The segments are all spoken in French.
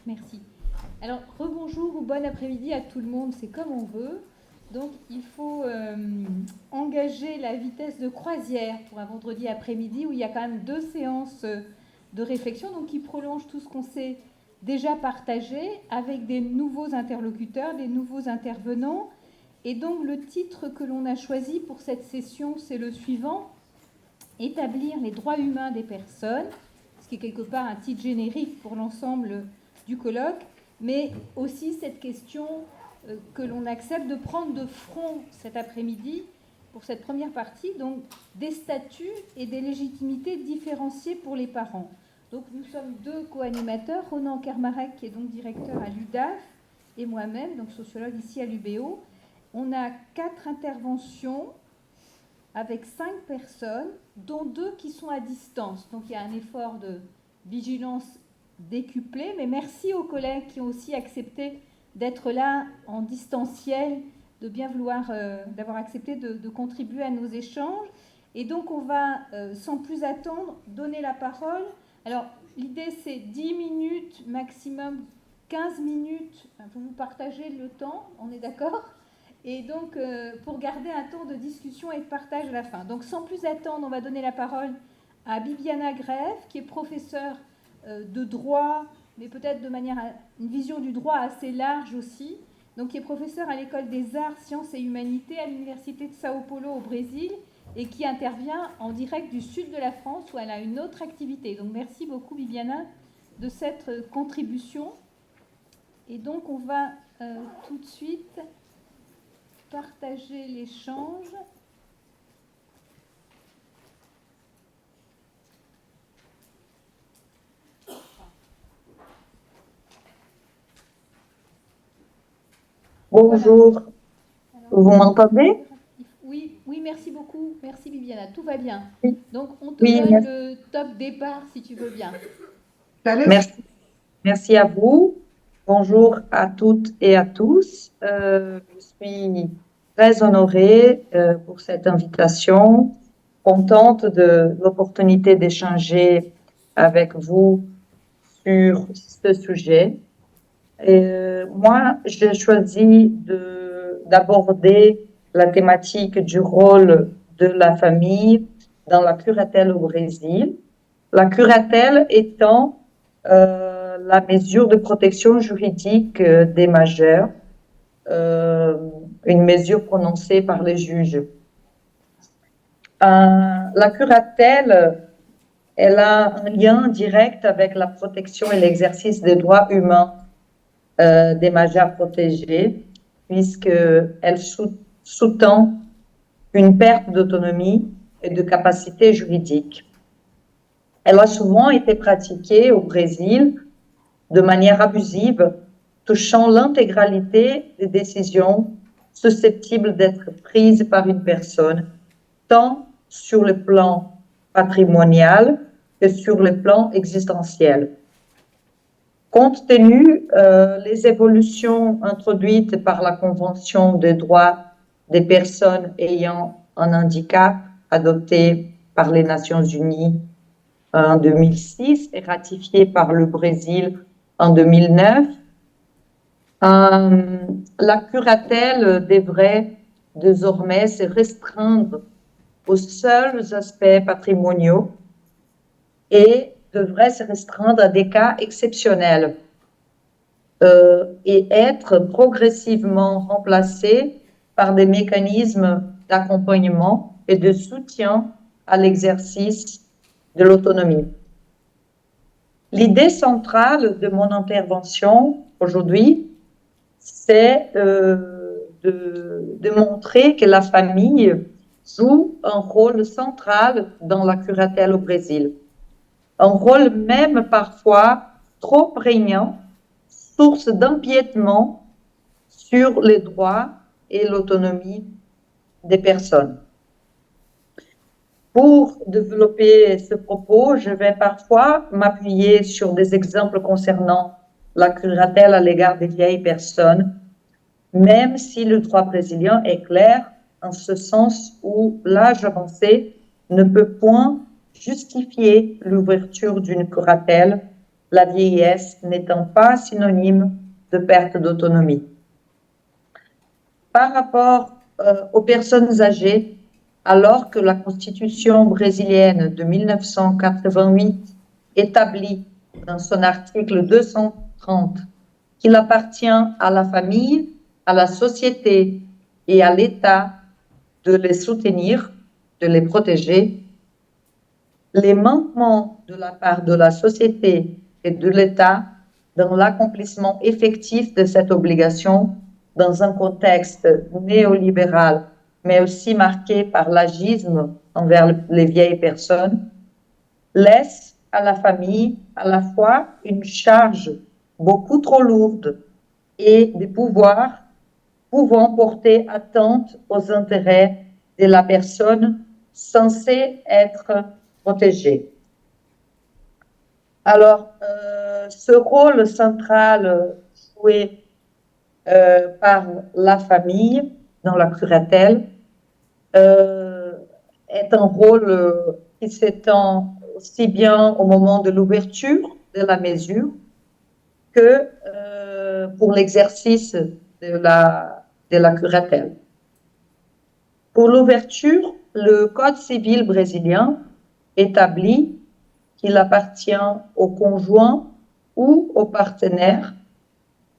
Merci. Alors, rebonjour ou bon après-midi à tout le monde, c'est comme on veut. Donc, il faut engager la vitesse de croisière pour un vendredi après-midi où il y a quand même 2 séances de réflexion, donc qui prolongent tout ce qu'on s'est déjà partagé avec des nouveaux interlocuteurs, des nouveaux intervenants. Et donc, le titre que l'on a choisi pour cette session, c'est le suivant: Établir les droits humains des personnes, ce qui est quelque part un titre générique pour l'ensemble du colloque, mais aussi cette question que l'on accepte de prendre de front cet après-midi pour cette première partie, donc des statuts et des légitimités différenciées pour les parents. Donc nous sommes 2 co-animateurs, Ronan Kermarek qui est donc directeur à l'UDAF et moi-même, donc sociologue ici à l'UBO. On a 4 interventions avec 5 personnes, dont 2 qui sont à distance. Donc il y a un effort de vigilance décuplé, mais merci aux collègues qui ont aussi accepté d'être là en distanciel, de bien vouloir, d'avoir accepté de contribuer à nos échanges. Et donc on va, sans plus attendre, donner la parole. Alors l'idée c'est 10 minutes, maximum 15 minutes, pour vous partager le temps, on est d'accord ? Et donc, pour garder un temps de discussion et de partage à la fin. Donc, sans plus attendre, on va donner la parole à Bibiana Greff, qui est professeure de droit, mais peut-être de manière une vision du droit assez large aussi. Donc, qui est professeure à l'École des Arts, Sciences et Humanités à l'Université de Sao Paulo au Brésil et qui intervient en direct du sud de la France où elle a une autre activité. Donc, merci beaucoup, Bibiana, de cette contribution. Et donc, on va tout de suite partager l'échange. Bonjour, Voilà. Alors, vous m'entendez? oui, oui, merci beaucoup. Merci Bibiana, tout va bien. Oui, Donc, on te oui, donne le top départ si tu veux bien. merci, merci à vous. Bonjour à toutes et à tous. Je suis très honorée pour cette invitation, contente de l'opportunité d'échanger avec vous sur ce sujet. Moi, j'ai choisi d'aborder la thématique du rôle de la famille dans la curatelle au Brésil. La curatelle étant la mesure de protection juridique des majeurs, euh, une mesure prononcée par les juges. La curatelle, elle a un lien direct avec la protection et l'exercice des droits humains des majeurs protégés, puisqu'elle sous-tend une perte d'autonomie et de capacité juridique. Elle a souvent été pratiquée au Brésil de manière abusive, touchant l'intégralité des décisions susceptibles d'être prises par une personne, tant sur le plan patrimonial que sur le plan existentiel. Compte tenu des évolutions introduites par la Convention des droits des personnes ayant un handicap adoptée par les Nations Unies en 2006 et ratifiée par le Brésil en 2009, la curatelle devrait désormais se restreindre aux seuls aspects patrimoniaux et devrait se restreindre à des cas exceptionnels et être progressivement remplacée par des mécanismes d'accompagnement et de soutien à l'exercice de l'autonomie. L'idée centrale de mon intervention aujourd'hui, c'est de montrer que la famille joue un rôle central dans la curatelle au Brésil. Un rôle même parfois trop prégnant, source d'empiètement sur les droits et l'autonomie des personnes. Pour développer ce propos, je vais parfois m'appuyer sur des exemples concernant la curatelle à l'égard des vieilles personnes, même si le droit brésilien est clair en ce sens où l'âge avancé ne peut point justifier l'ouverture d'une curatelle, la vieillesse n'étant pas synonyme de perte d'autonomie. Par rapport aux personnes âgées, alors que la Constitution brésilienne de 1988 établit dans son article 230 qu'il appartient à la famille, à la société et à l'État de les soutenir, de les protéger, les manquements de la part de la société et de l'État dans l'accomplissement effectif de cette obligation dans un contexte néolibéral, mais aussi marqué par l'agisme envers les vieilles personnes, laissent à la famille à la fois une charge beaucoup trop lourde et des pouvoirs pouvant porter atteinte aux intérêts de la personne censée être protégée. Alors, ce rôle central joué par la famille dans la curatelle est un rôle qui s'étend aussi bien au moment de l'ouverture de la mesure que pour l'exercice de la curatelle. Pour l'ouverture, le Code civil brésilien établit qu'il appartient au conjoint ou au partenaire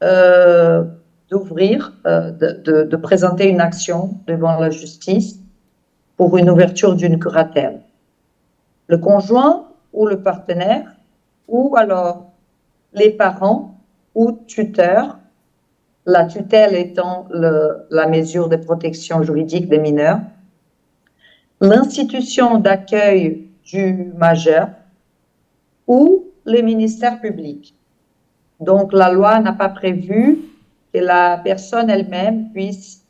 de présenter une action devant la justice pour une ouverture d'une curatelle. Le conjoint ou le partenaire, ou alors les parents ou tuteurs, la tutelle étant la mesure de protection juridique des mineurs, l'institution d'accueil du majeur ou le ministère public. Donc, la loi n'a pas prévu que la personne elle-même puisse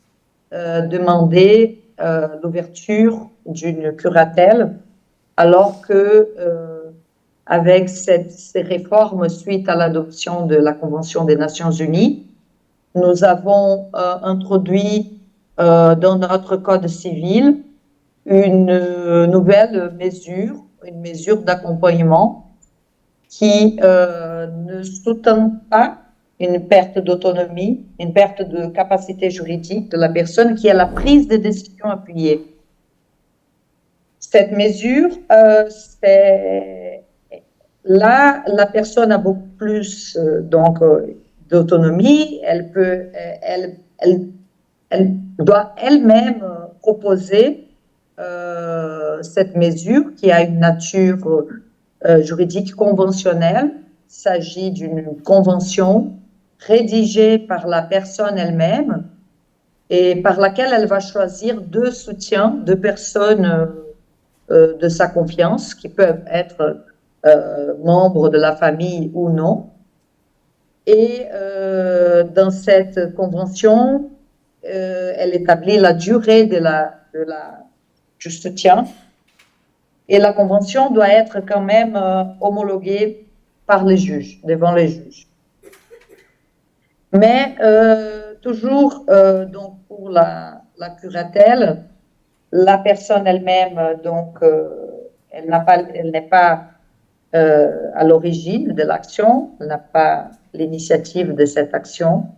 demander l'ouverture d'une curatelle, alors que avec ces réformes suite à l'adoption de la Convention des Nations Unies, nous avons introduit dans notre Code civil une nouvelle mesure, une mesure d'accompagnement qui ne sous-tend pas une perte d'autonomie, une perte de capacité juridique de la personne qui a la prise de décision appuyée. Cette mesure, là, la personne a beaucoup plus d'autonomie, elle doit elle-même proposer cette mesure qui a une nature juridique conventionnelle. Il s'agit d'une convention rédigée par la personne elle-même et par laquelle elle va choisir deux soutiens, deux personnes de sa confiance qui peuvent être membres de la famille ou non. Et dans cette convention, elle établit la durée du soutien. Et la convention doit être quand même homologuée par les juges, devant les juges. Mais toujours, donc pour la curatelle, la personne elle-même, donc, elle n'est pas à l'origine de l'action, elle n'a pas l'initiative de cette action.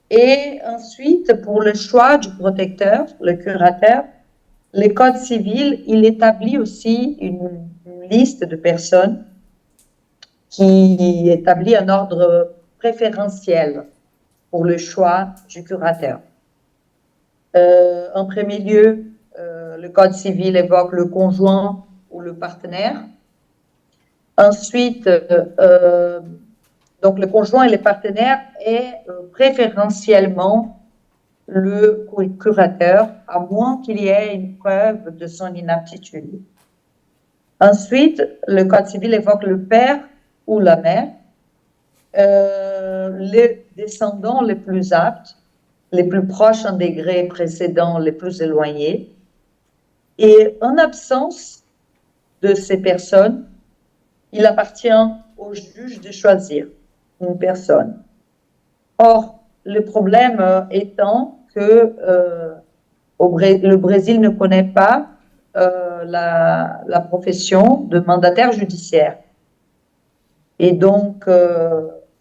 Et ensuite, pour le choix du protecteur, le curateur, le Code civil, il établit aussi une liste de personnes qui établit un ordre préférentiel pour le choix du curateur. En premier lieu, le Code civil évoque le conjoint ou le partenaire. Ensuite, donc le conjoint et le partenaire est préférentiellement le curateur, à moins qu'il y ait une preuve de son inaptitude. Ensuite, le Code civil évoque le père ou la mère, les descendants les plus aptes, les plus proches en degré précédent, les plus éloignés. Et en absence de ces personnes, il appartient au juge de choisir une personne. Or, le problème étant que le Brésil ne connaît pas la profession de mandataire judiciaire. Et donc,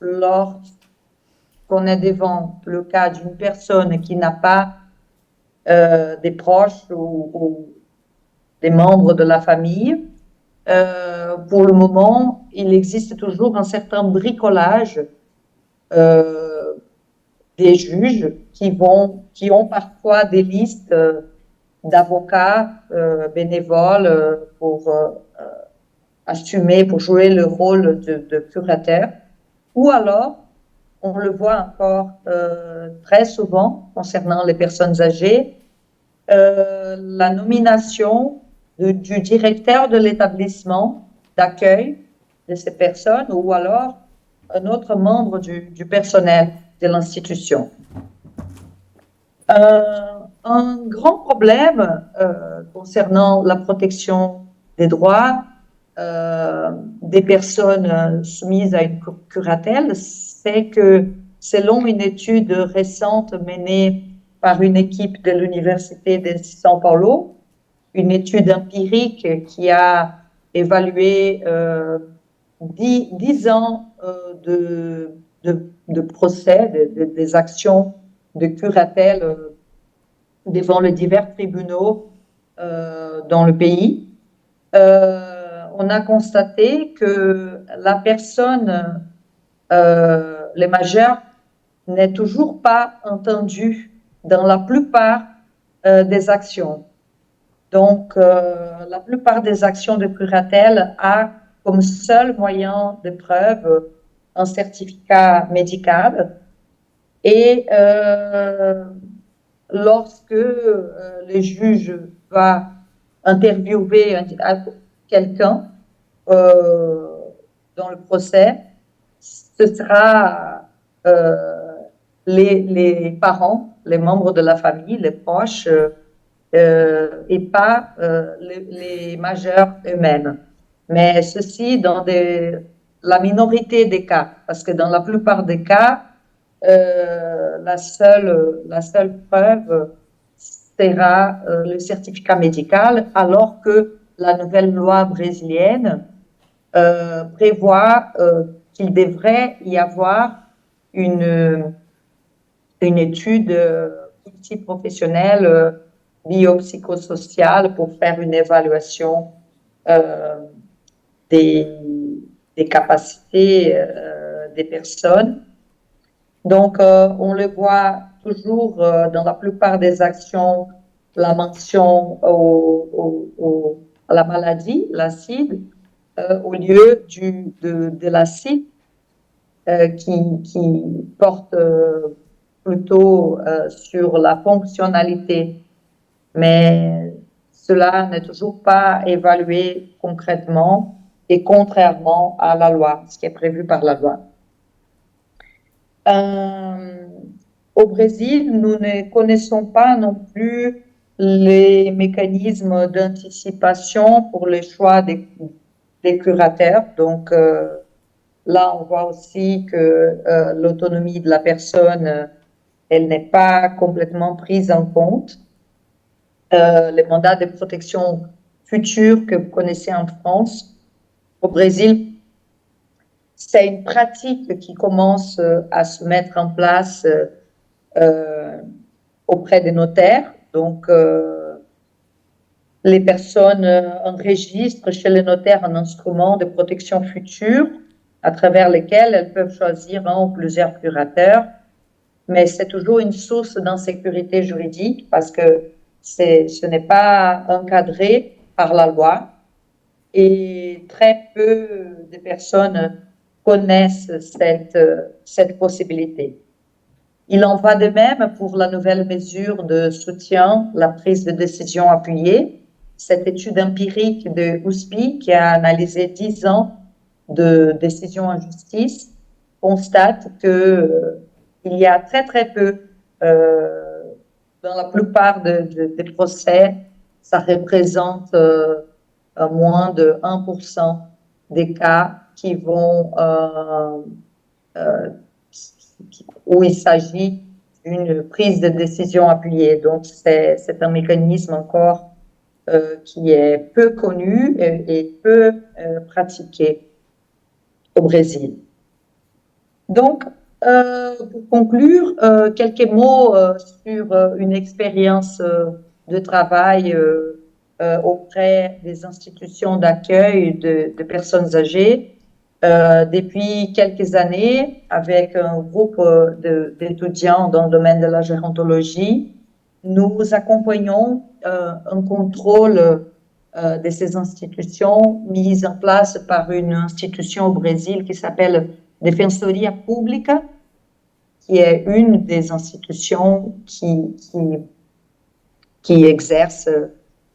lorsqu'on est devant le cas d'une personne qui n'a pas des proches ou des membres de la famille, pour le moment, il existe toujours un certain bricolage des juges qui ont parfois des listes d'avocats bénévoles pour assumer, pour jouer le rôle de curateur. Ou alors, on le voit encore très souvent concernant les personnes âgées, la nomination du directeur de l'établissement d'accueil de ces personnes ou alors un autre membre du personnel de l'institution. Un grand problème concernant la protection des droits des personnes soumises à une curatelle, c'est que selon une étude récente menée par une équipe de l'Université de São Paulo, une étude empirique qui a évalué 10 ans de procès, des actions de curatelle devant les divers tribunaux dans le pays. On a constaté que la personne, les majeurs, n'est toujours pas entendue dans la plupart des actions. Donc, la plupart des actions de curatelle a comme seul moyen de preuve un certificat médical. Et lorsque le juge va interviewer quelqu'un dans le procès, ce sera les parents, les membres de la famille, les proches, et pas les majeurs eux-mêmes. Mais ceci dans la minorité des cas, parce que dans la plupart des cas, la seule preuve sera le certificat médical, alors que la nouvelle loi brésilienne prévoit qu'il devrait y avoir une étude multiprofessionnelle biopsychosociale pour faire une évaluation des capacités des personnes. Donc, on le voit toujours dans la plupart des actions, la mention à la maladie, l'acide, au lieu de l'acide qui porte plutôt sur la fonctionnalité. Mais cela n'est toujours pas évalué concrètement et contrairement à la loi, ce qui est prévu par la loi. Au Brésil, nous ne connaissons pas non plus les mécanismes d'anticipation pour le choix des curateurs. Donc, là, on voit aussi que l'autonomie de la personne, elle n'est pas complètement prise en compte. Les mandats de protection future que vous connaissez en France, au Brésil, c'est une pratique qui commence à se mettre en place auprès des notaires. Donc, les personnes enregistrent chez les notaires un instrument de protection future à travers lequel elles peuvent choisir un ou plusieurs curateurs. Mais c'est toujours une source d'insécurité juridique parce que ce n'est pas encadré par la loi et très peu de personnes connaissent cette possibilité. Il en va de même pour la nouvelle mesure de soutien, la prise de décision appuyée. Cette étude empirique de USP qui a analysé 10 ans de décisions en justice constate que il y a très peu, dans la plupart des procès, ça représente moins de 1% des cas qui vont où il s'agit d'une prise de décision appuyée. Donc, c'est un mécanisme encore qui est peu connu et peu pratiqué. au Brésil. Donc, pour conclure, quelques mots sur une expérience de travail auprès des institutions d'accueil de personnes âgées. Depuis quelques années, avec un groupe d'étudiants dans le domaine de la gérontologie, nous accompagnons un contrôle de ces institutions mises en place par une institution au Brésil qui s'appelle Defensoria Pública, qui est une des institutions qui exerce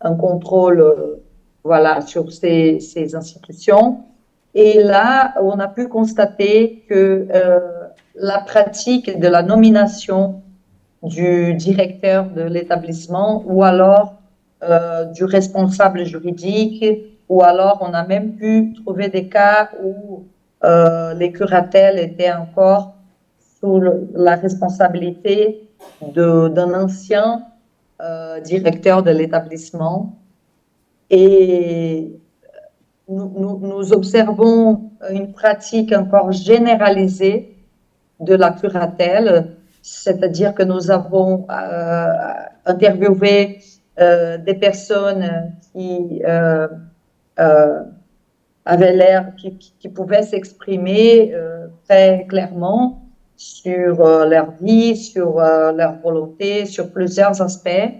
un contrôle voilà, sur ces institutions. Et là, on a pu constater que la pratique de la nomination du directeur de l'établissement ou alors du responsable juridique, ou alors on a même pu trouver des cas où les curatelles étaient encore sous la responsabilité d'un ancien directeur de l'établissement. Et nous observons une pratique encore généralisée de la curatelle, c'est-à-dire que nous avons interviewé des personnes qui avaient l'air, qui pouvaient s'exprimer très clairement sur leur vie, sur leur volonté, sur plusieurs aspects,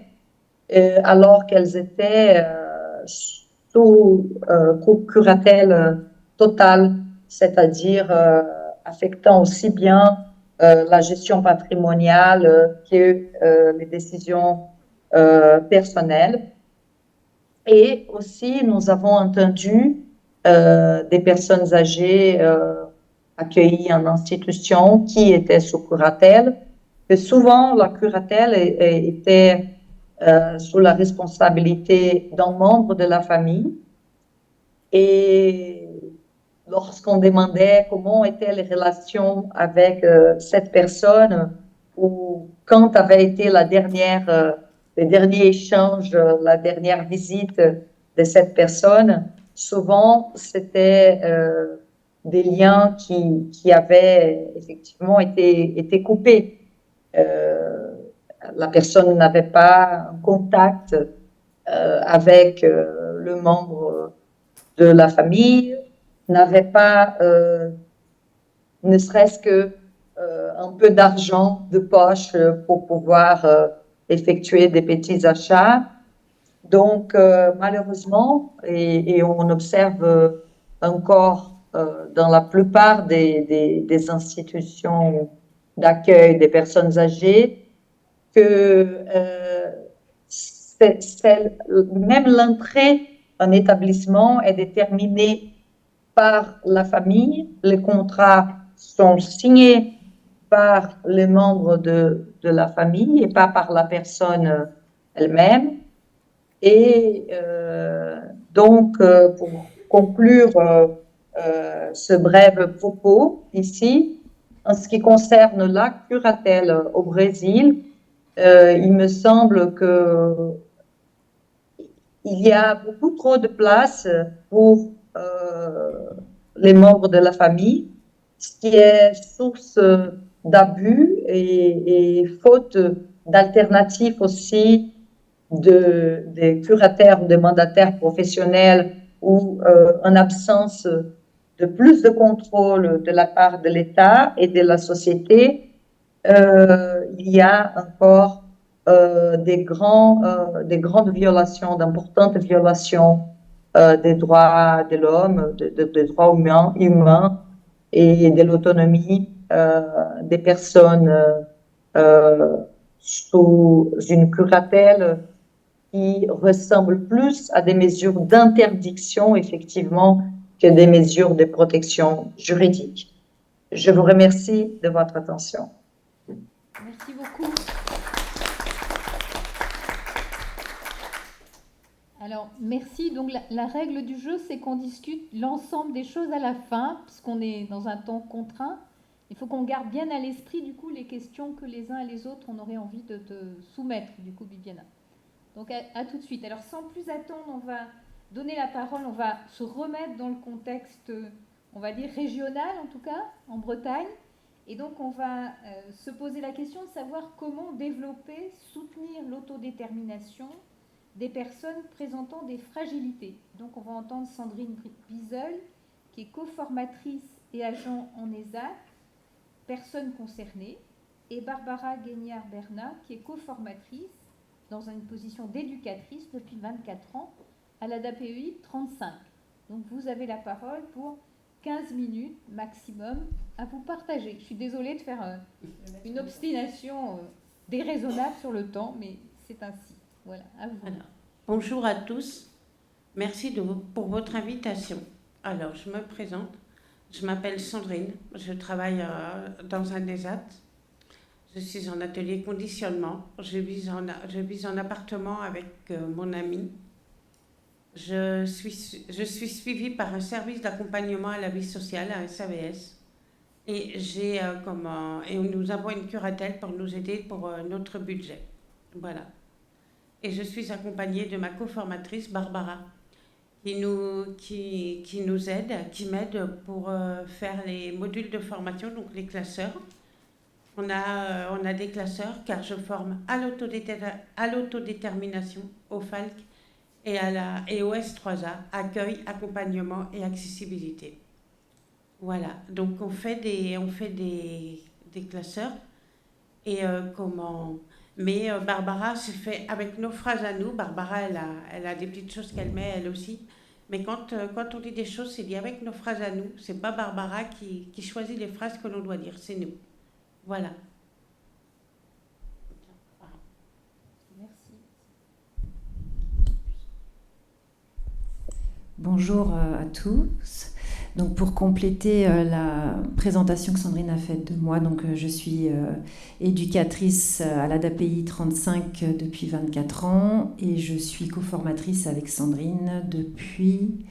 alors qu'elles étaient sous curatelle totale, c'est-à-dire affectant aussi bien la gestion patrimoniale que les décisions personnelles. Et aussi, nous avons entendu des personnes âgées accueillies en institution qui étaient sous curatelle, que souvent la curatelle était sous la responsabilité d'un membre de la famille. Et lorsqu'on demandait comment étaient les relations avec cette personne, ou quand avait été le dernier échange, la dernière visite de cette personne, souvent c'était des liens qui avaient effectivement été coupés. La personne n'avait pas un contact avec le membre de la famille, n'avait pas ne serait-ce que un peu d'argent de poche pour pouvoir effectuer des petits achats. Donc, malheureusement, et on observe encore dans la plupart des institutions d'accueil des personnes âgées, que même l'entrée en établissement est déterminée par la famille. Les contrats sont signés par les membres de la famille et pas par la personne elle-même. Et donc, pour conclure ce bref propos ici, en ce qui concerne la curatelle au Brésil, il me semble que il y a beaucoup trop de place pour les membres de la famille, ce qui est source d'abus et faute d'alternatives aussi des curateurs ou des mandataires professionnels, ou en absence de plus de contrôle de la part de l'État et de la société, il y a encore des grandes violations, d'importantes violations des droits de l'homme, des droits humains et de l'autonomie des personnes sous une curatelle qui ressemble plus à des mesures d'interdiction, effectivement, que des mesures de protection juridique. Je vous remercie de votre attention. Merci beaucoup. Alors, merci. Donc, la règle du jeu, c'est qu'on discute l'ensemble des choses à la fin, puisqu'on est dans un temps contraint. Il faut qu'on garde bien à l'esprit, du coup, les questions que les uns et les autres, on aurait envie de te soumettre, du coup, Bibiana. Donc, à tout de suite. Alors, sans plus attendre, on va donner la parole, on va se remettre dans le contexte on va dire régional en tout cas, en Bretagne. Et donc on va se poser la question de savoir comment développer, soutenir l'autodétermination des personnes présentant des fragilités. Donc on va entendre Sandrine Bizel, qui est coformatrice et agent en ESAT, personnes concernées, et Barbara Guignard-Bernat, qui est coformatrice dans une position d'éducatrice depuis 24 ans à l'ADAPEI 35. Donc vous avez la parole pour 15 minutes maximum à vous partager. Je suis désolée de faire une obstination déraisonnable sur le temps, mais c'est ainsi. Voilà, à vous. Alors, bonjour à tous. Merci pour votre invitation. Alors, je me présente. Je m'appelle Sandrine. Je travaille dans un ESAT. Je suis en atelier conditionnement. Je vis en appartement avec mon ami. Je suis suivie par un service d'accompagnement à la vie sociale, un SAVS. Et nous avons une curatelle pour nous aider pour notre budget. Voilà. Et je suis accompagnée de ma coformatrice, Barbara, qui nous aide, qui m'aide pour faire les modules de formation, donc les classeurs. On a des classeurs car je forme à l'autodétermination, au FALC et au S3A, accueil, accompagnement et accessibilité. Voilà, donc on fait des classeurs et Mais Barbara se fait avec nos phrases à nous. Barbara, elle a des petites choses qu'elle met elle aussi. Mais quand on dit des choses, c'est dit avec nos phrases à nous. C'est pas Barbara qui choisit les phrases que l'on doit dire, c'est nous. Voilà. Merci. Bonjour à tous. Donc pour compléter la présentation que Sandrine a faite de moi, donc je suis éducatrice à l'ADAPEI 35 depuis 24 ans et je suis coformatrice avec Sandrine depuis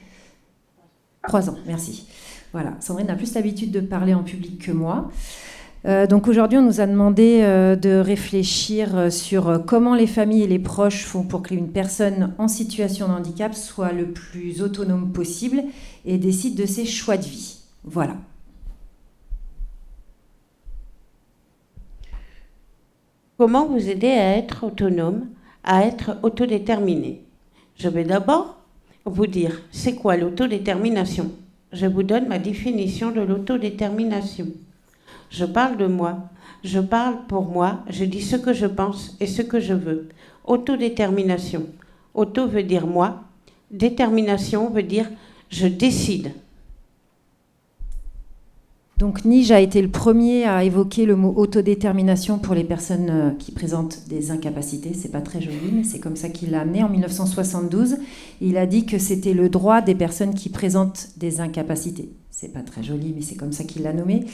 3 ans. Merci. Voilà, Sandrine a plus l'habitude de parler en public que moi. Donc aujourd'hui, on nous a demandé de réfléchir sur comment les familles et les proches font pour qu'une personne en situation de handicap soit le plus autonome possible et décide de ses choix de vie. Voilà. Comment vous aider à être autonome, à être autodéterminé? Je vais d'abord vous dire, c'est quoi l'autodétermination? Je vous donne ma définition de l'autodétermination. Je parle de moi, je parle pour moi, je dis ce que je pense et ce que je veux. Autodétermination. Auto veut dire moi, détermination veut dire je décide. Donc Nige a été le premier à évoquer le mot autodétermination pour les personnes qui présentent des incapacités. C'est pas très joli, mais c'est comme ça qu'il l'a amené en 1972. Il a dit que c'était le droit des personnes qui présentent des incapacités. C'est pas très joli, mais c'est comme ça qu'il l'a nommé.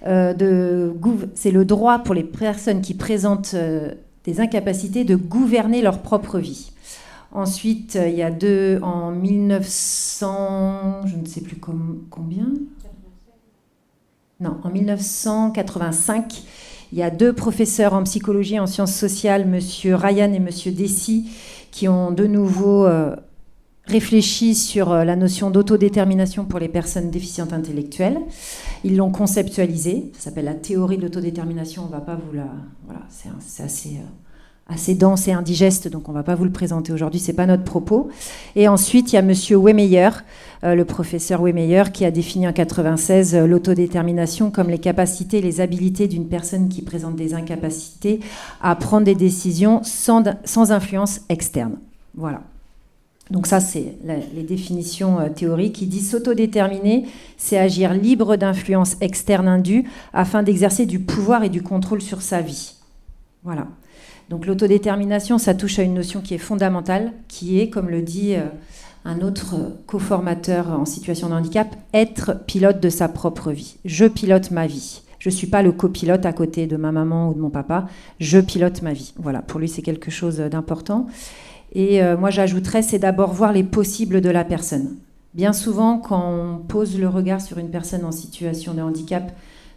C'est le droit pour les personnes qui présentent des incapacités de gouverner leur propre vie. Ensuite, il y a en 1900, je ne sais plus combien. Non, en 1985, il y a 2 professeurs en psychologie et en sciences sociales, M. Ryan et M. Dessy, qui ont de nouveau réfléchi sur la notion d'autodétermination pour les personnes déficientes intellectuelles. Ils l'ont conceptualisée, ça s'appelle la théorie de l'autodétermination, on ne va pas vous la... Voilà, c'est assez dense et indigeste, donc on ne va pas vous le présenter aujourd'hui, ce n'est pas notre propos. Et ensuite, il y a M. Weymeyer, le professeur Weymeyer, qui a défini en 1996 l'autodétermination comme les capacités et les habilités d'une personne qui présente des incapacités à prendre des décisions sans influence externe. Voilà. Donc ça, c'est les définitions théoriques qui disent s'autodéterminer, c'est agir libre d'influence externe indue afin d'exercer du pouvoir et du contrôle sur sa vie. Voilà. Donc l'autodétermination, ça touche à une notion qui est fondamentale, qui est, comme le dit un autre coformateur en situation de handicap, être pilote de sa propre vie. Je pilote ma vie. Je ne suis pas le copilote à côté de ma maman ou de mon papa. Je pilote ma vie. Voilà, pour lui, c'est quelque chose d'important. Et moi, j'ajouterais, c'est d'abord voir les possibles de la personne. Bien souvent, quand on pose le regard sur une personne en situation de handicap,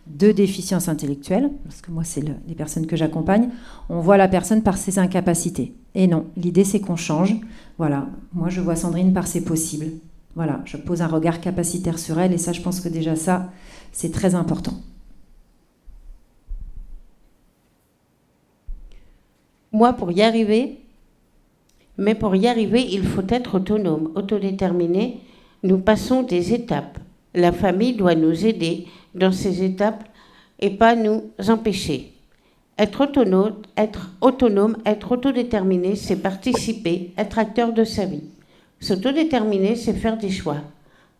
de déficience intellectuelle, parce que moi, c'est les personnes que j'accompagne, on voit la personne par ses incapacités. Et non, l'idée, c'est qu'on change. Voilà, moi, je vois Sandrine par ses possibles. Voilà, je pose un regard capacitaire sur elle et ça, je pense que déjà ça, c'est très important. Moi, pour y arriver, il faut être autonome, autodéterminé. Nous passons des étapes. La famille doit nous aider dans ces étapes et pas nous empêcher. Être autonome, être autodéterminé, c'est participer, être acteur de sa vie. S'autodéterminer, c'est faire des choix.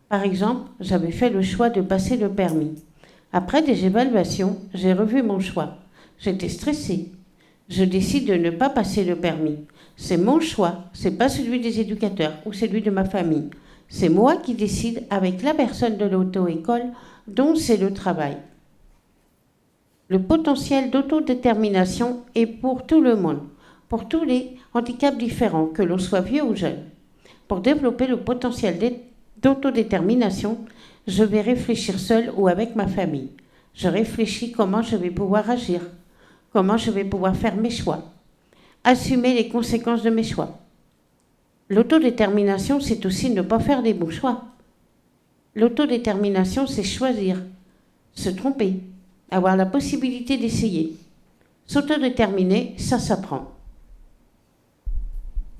Par exemple, j'avais fait le choix de passer le permis. Après des évaluations, j'ai revu mon choix. J'étais stressée. Je décide de ne pas passer le permis. C'est mon choix, c'est pas celui des éducateurs ou celui de ma famille. C'est moi qui décide avec la personne de l'auto-école dont c'est le travail. Le potentiel d'autodétermination est pour tout le monde, pour tous les handicaps différents, que l'on soit vieux ou jeune. Pour développer le potentiel d'autodétermination, je vais réfléchir seule ou avec ma famille. Je réfléchis comment je vais pouvoir agir, comment je vais pouvoir faire mes choix, assumer les conséquences de mes choix. L'autodétermination, c'est aussi ne pas faire des bons choix. L'autodétermination, c'est choisir, se tromper, avoir la possibilité d'essayer. S'autodéterminer, ça s'apprend.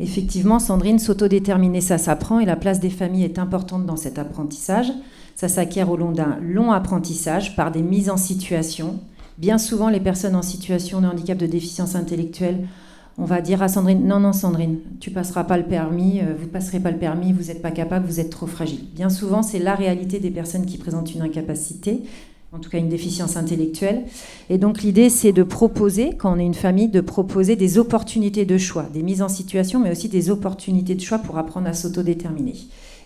Effectivement, Sandrine, s'autodéterminer, ça s'apprend et la place des familles est importante dans cet apprentissage. Ça s'acquiert au long d'un long apprentissage par des mises en situation. Bien souvent, les personnes en situation de handicap, de déficience intellectuelle, on va dire à Sandrine, non Sandrine, tu passeras pas le permis, vous ne passerez pas le permis, vous n'êtes pas capable, vous êtes trop fragile. Bien souvent, c'est la réalité des personnes qui présentent une incapacité, en tout cas une déficience intellectuelle. Et donc l'idée, c'est de proposer, quand on est une famille, de proposer des opportunités de choix, des mises en situation, mais aussi des opportunités de choix pour apprendre à s'autodéterminer.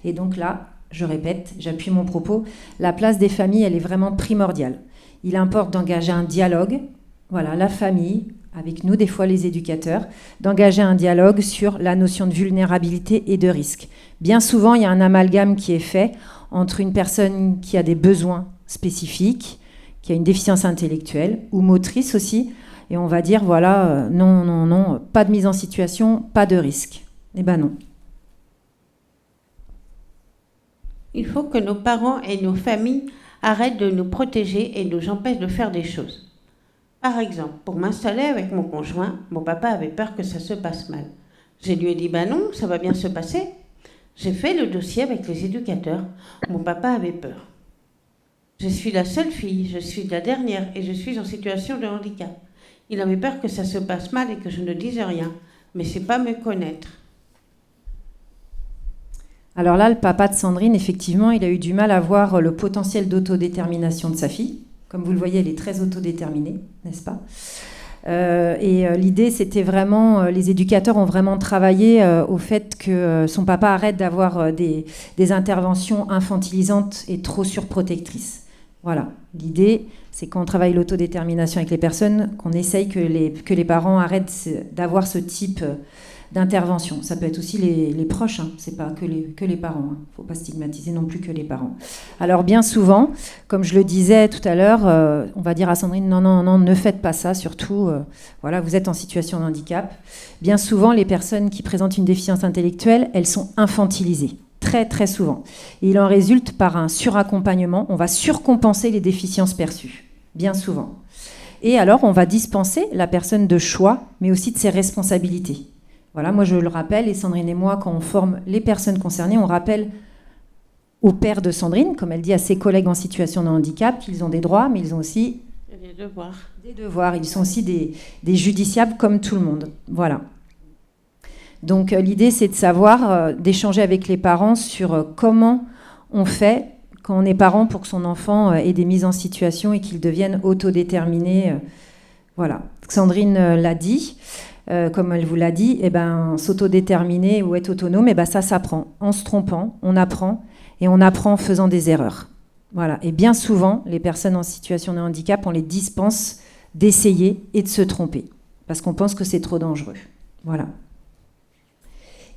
Et donc là, je répète, j'appuie mon propos, la place des familles, elle est vraiment primordiale. Il importe d'engager un dialogue, voilà, la famille, avec nous, des fois les éducateurs, d'engager un dialogue sur la notion de vulnérabilité et de risque. Bien souvent, il y a un amalgame qui est fait entre une personne qui a des besoins spécifiques, qui a une déficience intellectuelle ou motrice aussi, et on va dire, voilà, non, pas de mise en situation, pas de risque. Eh ben non. Il faut que nos parents et nos familles arrêtent de nous protéger et nous empêchent de faire des choses. Par exemple, pour m'installer avec mon conjoint, mon papa avait peur que ça se passe mal. Je lui ai dit, non, ça va bien se passer. J'ai fait le dossier avec les éducateurs. Mon papa avait peur. Je suis la seule fille, je suis la dernière et je suis en situation de handicap. Il avait peur que ça se passe mal et que je ne dise rien. Mais c'est pas me connaître. Alors là, le papa de Sandrine, effectivement, il a eu du mal à voir le potentiel d'autodétermination de sa fille. Comme vous le voyez, elle est très autodéterminée, n'est-ce pas ? L'idée, c'était vraiment, les éducateurs ont vraiment travaillé au fait que son papa arrête d'avoir des interventions infantilisantes et trop surprotectrices. Voilà, l'idée, c'est quand on travaille l'autodétermination avec les personnes, qu'on essaye que les parents arrêtent d'avoir ce type d'intervention. Ça peut être aussi les proches, hein. C'est pas que les parents. Il ne faut pas stigmatiser non plus que les parents. Alors bien souvent, comme je le disais tout à l'heure, on va dire à Sandrine, non, ne faites pas ça, surtout, voilà, vous êtes en situation de handicap. Bien souvent, les personnes qui présentent une déficience intellectuelle, elles sont infantilisées, très très souvent. Et il en résulte par un suraccompagnement, on va surcompenser les déficiences perçues, bien souvent. Et alors, on va dispenser la personne de choix, mais aussi de ses responsabilités. Voilà, moi je le rappelle, et Sandrine et moi, quand on forme les personnes concernées, on rappelle au père de Sandrine, comme elle dit à ses collègues en situation de handicap, qu'ils ont des droits, mais ils ont aussi des devoirs. Des devoirs, ils sont aussi des judiciables comme tout le monde. Voilà. Donc l'idée, c'est de savoir, d'échanger avec les parents sur comment on fait quand on est parent pour que son enfant ait des mises en situation et qu'il devienne autodéterminé. Voilà. Sandrine l'a dit. Comme elle vous l'a dit, s'autodéterminer ou être autonome, ça s'apprend. En se trompant, on apprend, et on apprend en faisant des erreurs. Voilà. Et bien souvent, les personnes en situation de handicap, on les dispense d'essayer et de se tromper, parce qu'on pense que c'est trop dangereux. Voilà.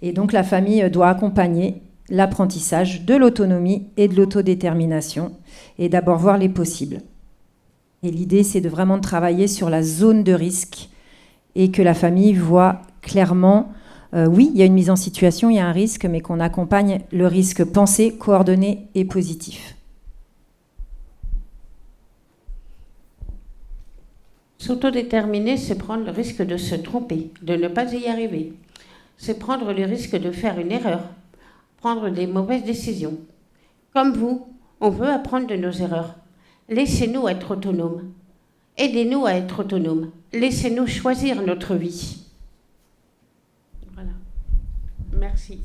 Et donc la famille doit accompagner l'apprentissage de l'autonomie et de l'autodétermination, et d'abord voir les possibles. Et l'idée, c'est de vraiment travailler sur la zone de risque, et que la famille voit clairement oui, il y a une mise en situation, il y a un risque, mais qu'on accompagne le risque pensé, coordonné et positif. S'autodéterminer, c'est prendre le risque de se tromper, de ne pas y arriver. C'est prendre le risque de faire une erreur, prendre des mauvaises décisions. Comme vous, on veut apprendre de nos erreurs. Laissez-nous être autonomes. Aidez-nous à être autonomes. Laissez-nous choisir notre vie. Voilà. Merci.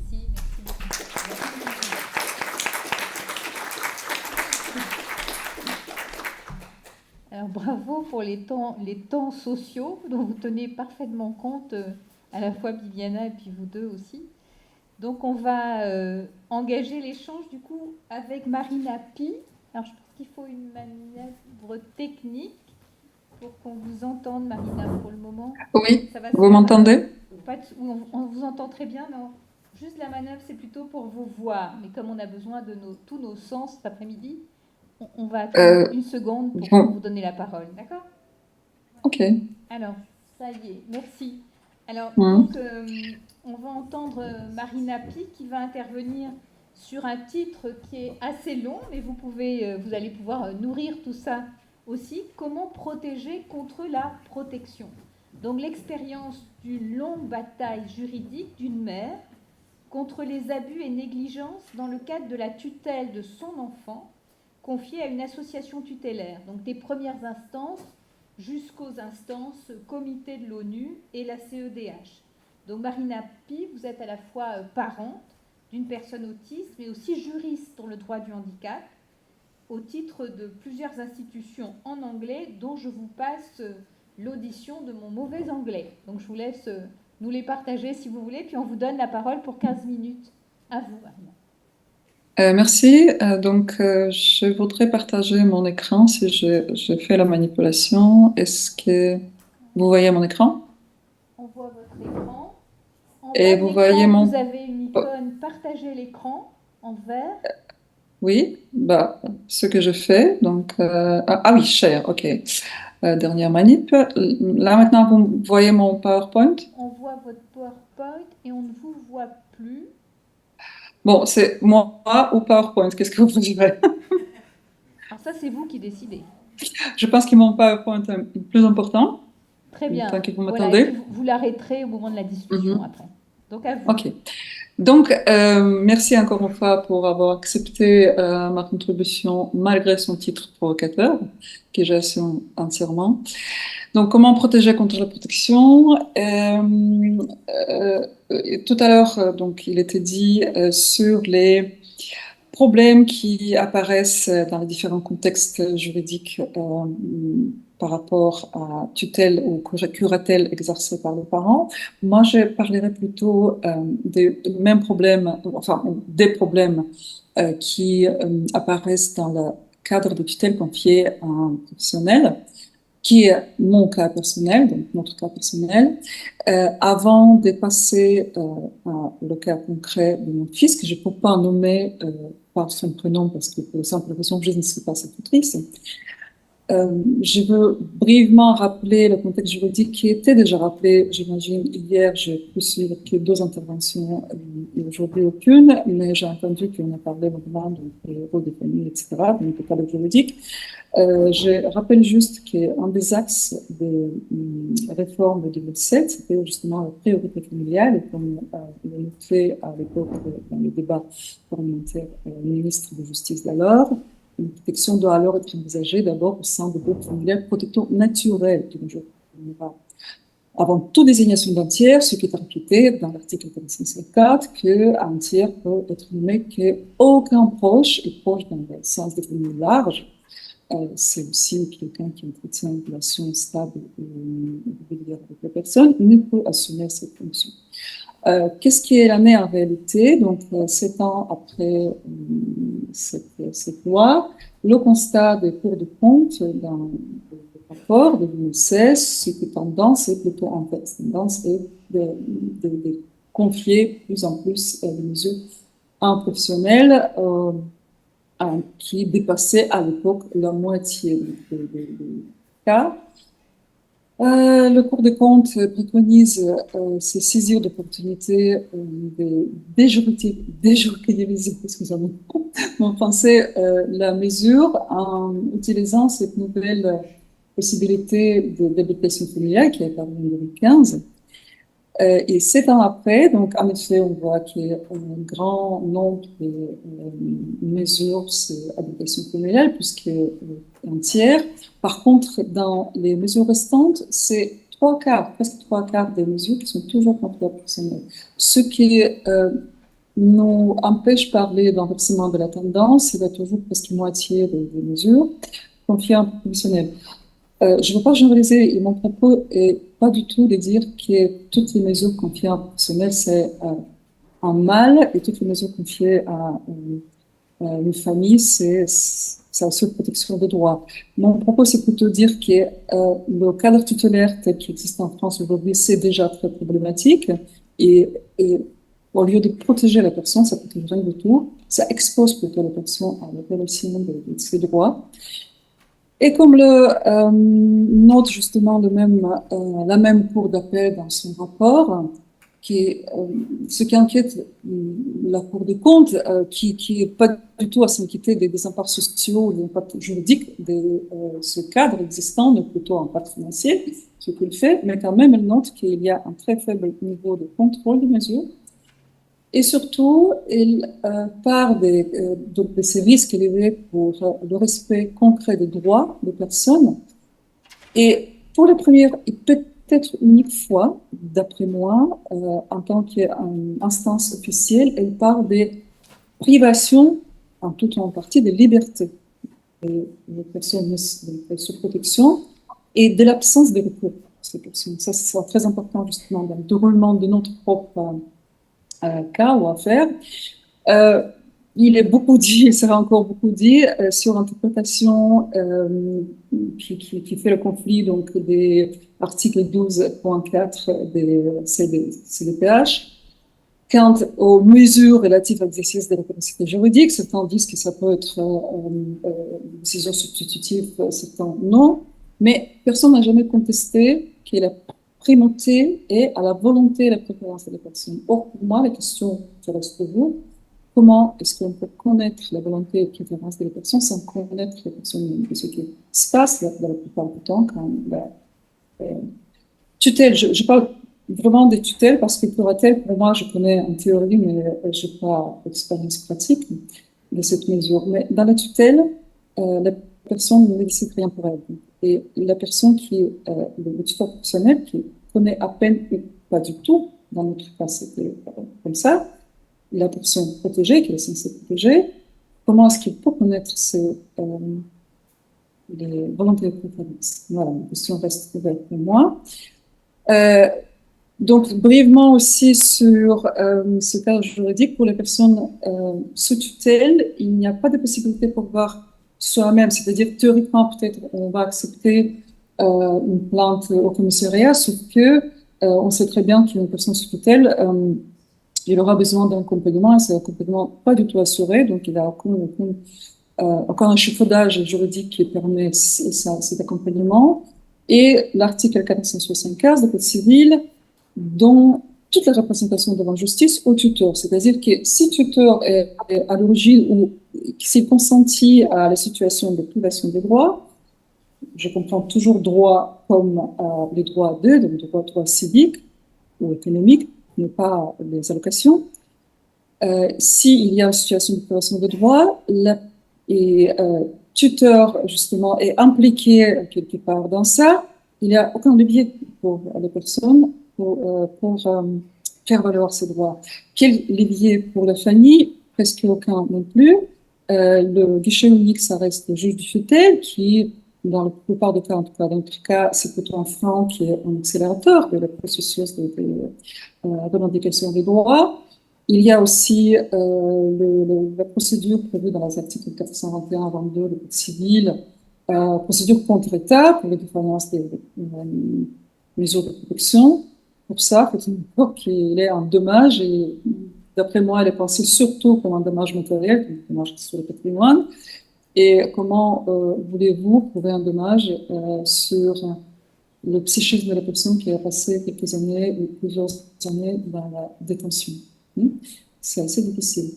Alors bravo pour les temps sociaux dont vous tenez parfaitement compte, à la fois Bibiana et puis vous deux aussi. Donc on va engager l'échange du coup avec Marina Pi. Alors je pense qu'il faut une manœuvre technique pour qu'on vous entende, Marina, pour le moment. Oui, Ça va se vous faire, m'entendez? on vous entend très bien, non? Juste la manœuvre, c'est plutôt pour vous voir. Mais comme on a besoin de tous nos sens cet après-midi, on va attendre une seconde pour bon. vous donner la parole. D'accord? Ok. Alors, ça y est, merci. Alors, Mhm. donc, on va entendre Marina Pi qui va intervenir sur un titre qui est assez long, mais vous allez pouvoir nourrir tout ça aussi. Comment protéger contre la protection? Donc, l'expérience d'une longue bataille juridique d'une mère contre les abus et négligences dans le cadre de la tutelle de son enfant confiée à une association tutélaire. Donc, des premières instances jusqu'aux instances comité de l'ONU et la CEDH. Donc Marina Pi, vous êtes à la fois parente d'une personne autiste, mais aussi juriste sur le droit du handicap, au titre de plusieurs institutions en anglais, dont je vous passe l'audition de mon mauvais anglais. Donc je vous laisse nous les partager si vous voulez, puis on vous donne la parole pour 15 minutes. À vous, Marina. Merci. Je voudrais partager mon écran si je fais la manipulation. Est-ce que vous voyez mon écran? On voit votre écran. En Et bas de vous voyez l'écran, mon... vous avez une icône partager l'écran en vert. Oui, ce que je fais. Oui, share, ok. Dernière manip. Là maintenant, vous voyez mon PowerPoint? On voit votre PowerPoint et on ne vous voit plus. Bon, c'est moi ou PowerPoint, qu'est-ce que vous préférez? Alors ça, c'est vous qui décidez. Je pense que mon PowerPoint est plus important. Très bien. Tant que vous Voilà, m'attendez. et puis vous l'arrêterez au moment de la discussion après. Donc à vous. Ok. Donc, merci encore une fois pour avoir accepté ma contribution malgré son titre provocateur, que j'assume entièrement. Donc, comment protéger contre la protection? Tout à l'heure, donc, il était dit sur les problèmes qui apparaissent dans les différents contextes juridiques par rapport à tutelle ou curatelle exercée par les parents. Moi, je parlerai plutôt des mêmes problèmes, enfin des problèmes qui apparaissent dans le cadre de tutelle confiée à un professionnel, qui est mon cas personnel, donc notre cas personnel, avant de passer à le cas concret de mon fils, que je ne peux pas nommer par son prénom parce que pour la simple raison que je ne suis pas sa tutrice. Je veux brièvement rappeler le contexte juridique qui était déjà rappelé, j'imagine, hier. J'ai pu suivre que 2 interventions et aujourd'hui aucune, mais j'ai entendu qu'on a parlé maintenant de rôle des familles, etc., donc le cadre juridique. Je rappelle juste qu'un des axes des réformes de 2007, c'était justement la priorité familiale, et comme il a noté à l'époque dans le débat parlementaire le ministre de Justice d'alors, une protection doit alors être envisagée d'abord au sein de groupes familiales protecteurs naturels. Avant toute désignation d'un tiers, ce qui est impliqué dans l'article 454, qu'un tiers peut être nommé qu'aucun proche est proche dans le sens défini large. C'est aussi quelqu'un qui entretient une relation stable et régulière avec la personne, ne peut assumer cette fonction. Qu'est-ce qui est l'année en réalité? Donc, 7 ans après cette loi, le constat des cours de compte dans le rapport de 2016, ce qui est tendance est plutôt inverse. Tendance est de confier plus en plus les mesures à un professionnel qui dépassait à l'époque la moitié des cas. Le Cour des comptes préconise se saisir d'opportunités de déjuridiquer, excusez-moi, mon français, la mesure en utilisant cette nouvelle possibilité d'habitation familiale qui est apparue en 2015. Et 7 ans après, donc en effet, on voit qu'il y a un grand nombre de mesures sur habitation familiale, puisqu'un tiers. Par contre, dans les mesures restantes, c'est presque trois quarts des mesures qui sont toujours confiées à personnel. Ce qui nous empêche de parler d'inversement de la tendance, il y a toujours presque moitié des mesures confiées à un professionnel. Je ne veux pas généraliser, et mon propos est pas du tout de dire que toutes les mesures confiées à un professionnel, c'est un mal, et toutes les mesures confiées à une famille, c'est la seule protection des droits. Mon propos, c'est plutôt dire que le cadre tutélaire tel qu'il existe en France aujourd'hui, c'est déjà très problématique, et au lieu de protéger la personne, ça protège rien du tout, ça expose plutôt la personne à la violation de ses droits. Et comme le note justement la même Cour d'appel dans son rapport, ce qui inquiète la Cour des comptes, qui est pas du tout à s'inquiéter des impacts sociaux, des impacts juridiques de ce cadre existant, mais plutôt un impact financier, ce qu'il fait, mais quand même elle note qu'il y a un très faible niveau de contrôle des mesures. Et surtout, il part de ces risques élevés pour le respect concret des droits des personnes. Et pour la première et peut-être unique fois, d'après moi, en tant qu'instance officielle, elle parle des privations, en tout ou en partie, des libertés des personnes sous protection et de l'absence de recours pour ces personnes. Ça, c'est très important justement dans le déroulement de notre propre cas ou affaire. Il est beaucoup dit, il sera encore beaucoup dit sur l'interprétation qui fait le conflit donc des articles 12.4 des CDPH. Quant aux mesures relatives à l'exercice de la capacité juridique, certains disent que ça peut être une décision substitutive, certains non, mais personne n'a jamais contesté que la primauté est à la volonté et à la préférence de la personne. Or, pour moi, la question qui reste pour vous, comment est-ce qu'on peut connaître la volonté et la préférence de la personne sans connaître la personne de ce qui se passe dans la plupart du temps quand tutelle, je parle vraiment des tutelles parce que curatelle, pour moi, je connais en théorie, mais je n'ai pas d'expérience pratique de cette mesure. Mais dans la tutelle, la personne ne décide rien pour elle. Et la personne qui est le tuteur professionnel, qui connaît à peine et pas du tout, dans notre cas c'était comme ça, la personne protégée, qui est censée protéger, comment est-ce qu'il peut connaître les volontés de préférence? Voilà, la question reste ouverte pour moi. Donc, brièvement aussi sur ce cadre juridique, pour les personnes sous tutelle, il n'y a pas de possibilité pour voir soi-même, c'est-à-dire théoriquement peut-être on va accepter une plainte au commissariat, sauf que on sait très bien qu'une personne sous tutelle, il aura besoin d'un accompagnement, et c'est un accompagnement pas du tout assuré, donc il n'y a aucun échafaudage juridique qui permet cet accompagnement. Et l'article 475 du Code civil donne toute la représentation devant justice au tuteur. C'est-à-dire que si le tuteur est à l'origine ou s'il consentit à la situation de privation des droits, je comprends toujours droit comme les droits d'eux, donc droits civiques ou économiques, mais pas les allocations. S'il y a une situation de privation de droits, tuteur, justement, est impliqué quelque part dans ça, il n'y a aucun levier pour les personnes pour faire valoir ses droits. Quel levier pour la famille? Presque aucun non plus. Le guichet unique, ça reste le juge du tutelle qui, dans la plupart des cas, en tout cas dans notre cas, c'est plutôt un frein qui est un accélérateur de la processus de revendication des droits. Il y a aussi la procédure prévue dans les articles 421-22 du Code civil, procédure contre l'État pour les défaillances des mesures de protection. Pour ça, il faut qu'il ait un dommage, et d'après moi, elle est pensée surtout comme un dommage matériel, comme un dommage sur le patrimoine. Et comment voulez-vous prouver un dommage sur le psychisme de la personne qui a passé quelques années ou plusieurs années dans la détention. C'est assez difficile.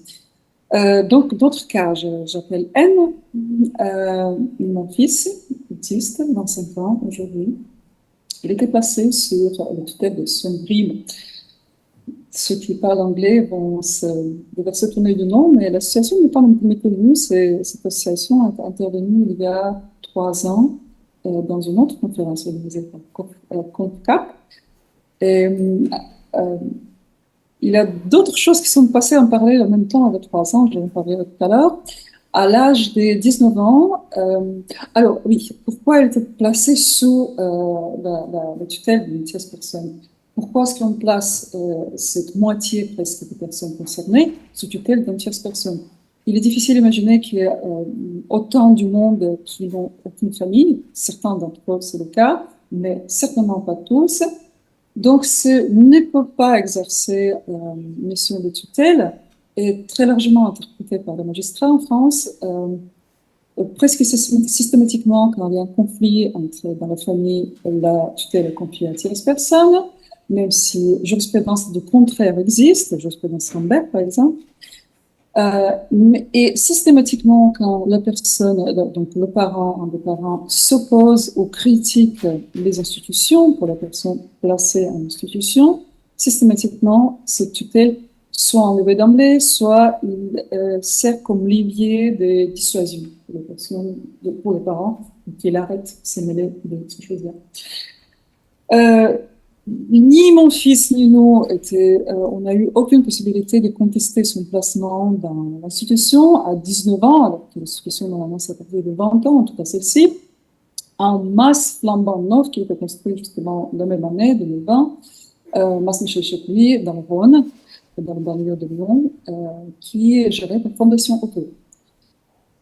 Donc, d'autres cas, j'appelle N, mon fils, autiste, 25 ans aujourd'hui. Il était placé sur le tutelle de son prime. Ceux qui parlent anglais vont devoir se tourner du nom, mais l'association n'est pas non plus méconnue. Cette association est intervenue il y a 3 ans dans une autre conférence organisée par CONCAP. Et il y a d'autres choses qui sont passées en parallèle en même temps avec 3 ans, je vais en parler tout à l'heure. À l'âge de 19 ans, alors oui, pourquoi elle était placée sous la tutelle d'une tierce personne? Pourquoi est-ce qu'on place cette moitié presque des personnes concernées sous tutelle d'une tierce personne? Il est difficile d'imaginer qu'il y ait autant du monde qui n'ont aucune famille. Certains d'entre eux, c'est le cas, mais certainement pas tous. Donc, ce ne peut pas exercer une mission de tutelle est très largement interprété par les magistrats en France. Presque systématiquement, quand il y a un conflit dans la famille, la tutelle est confiée à une tierce personne, même si jurisprudence du contraire existe, jurisprudence Lambert par exemple. Et systématiquement, quand la personne, donc le parent, un des parents, s'oppose ou critique les institutions pour la personne placée en institution, systématiquement, cette tutelle soit enlevée d'emblée, soit il sert comme levier de dissuasion pour les personnes, pour les parents, qu'il arrête de se mêler de ces choses-là. Ni mon fils ni nous on n'a eu aucune possibilité de contester son placement dans l'institution à 19 ans, alors que l'institution normalement c'est à partir de 20 ans, en tout cas celle-ci, un MAS flambant neuf qui a été construit justement la même année, 2020, MAS Michel Chappuis, dans le Rhône, dans le banlieue de Lyon, qui est géré par Fondation Auto.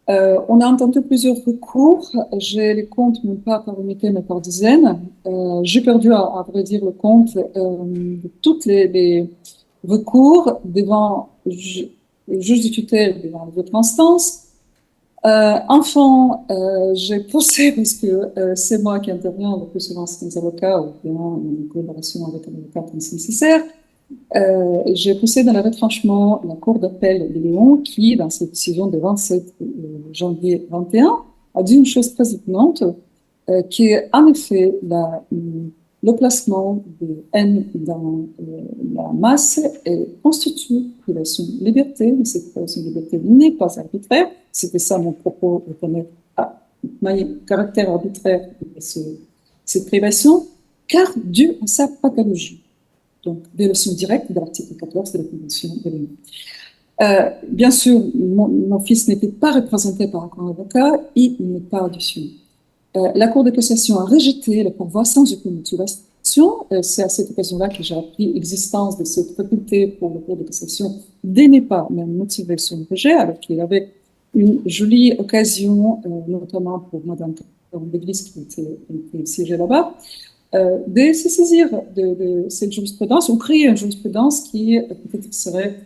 On a entendu plusieurs recours. J'ai les comptes, non pas par unité, mais par dizaines. J'ai perdu, à vrai dire, le compte de tous les recours devant le juge de tutelle, devant les autres instances. Enfin, j'ai poussé, parce que c'est moi qui interviens le plus souvent avec mes avocats, ou bien en collaboration avec un avocat quand c'est nécessaire. J'ai poussé dans le retranchement la Cour d'appel de Lyon qui, dans cette décision de 27 janvier 21, a dit une chose très étonnante, qui est en effet le placement de N dans la masse constitue une privation de liberté, mais cette privation de liberté n'est pas arbitraire. C'était ça mon propos, reconnaître caractère arbitraire de cette privation, car due à sa pathologie. Donc, violation directe de l'article 14 de la Convention de l'ONU. Bien sûr, mon fils n'était pas représenté par un avocat, il n'est pas auditionné. La Cour de cassation a rejeté le pourvoi sans aucune motivation. C'est à cette occasion-là que j'ai appris l'existence de cette faculté pour la Cour de cassation de ne pas même motiver son rejet, alors qu'il avait une jolie occasion, notamment pour Madame d'Église qui était siégée là-bas, de se saisir de cette jurisprudence ou créer une jurisprudence qui peut-être serait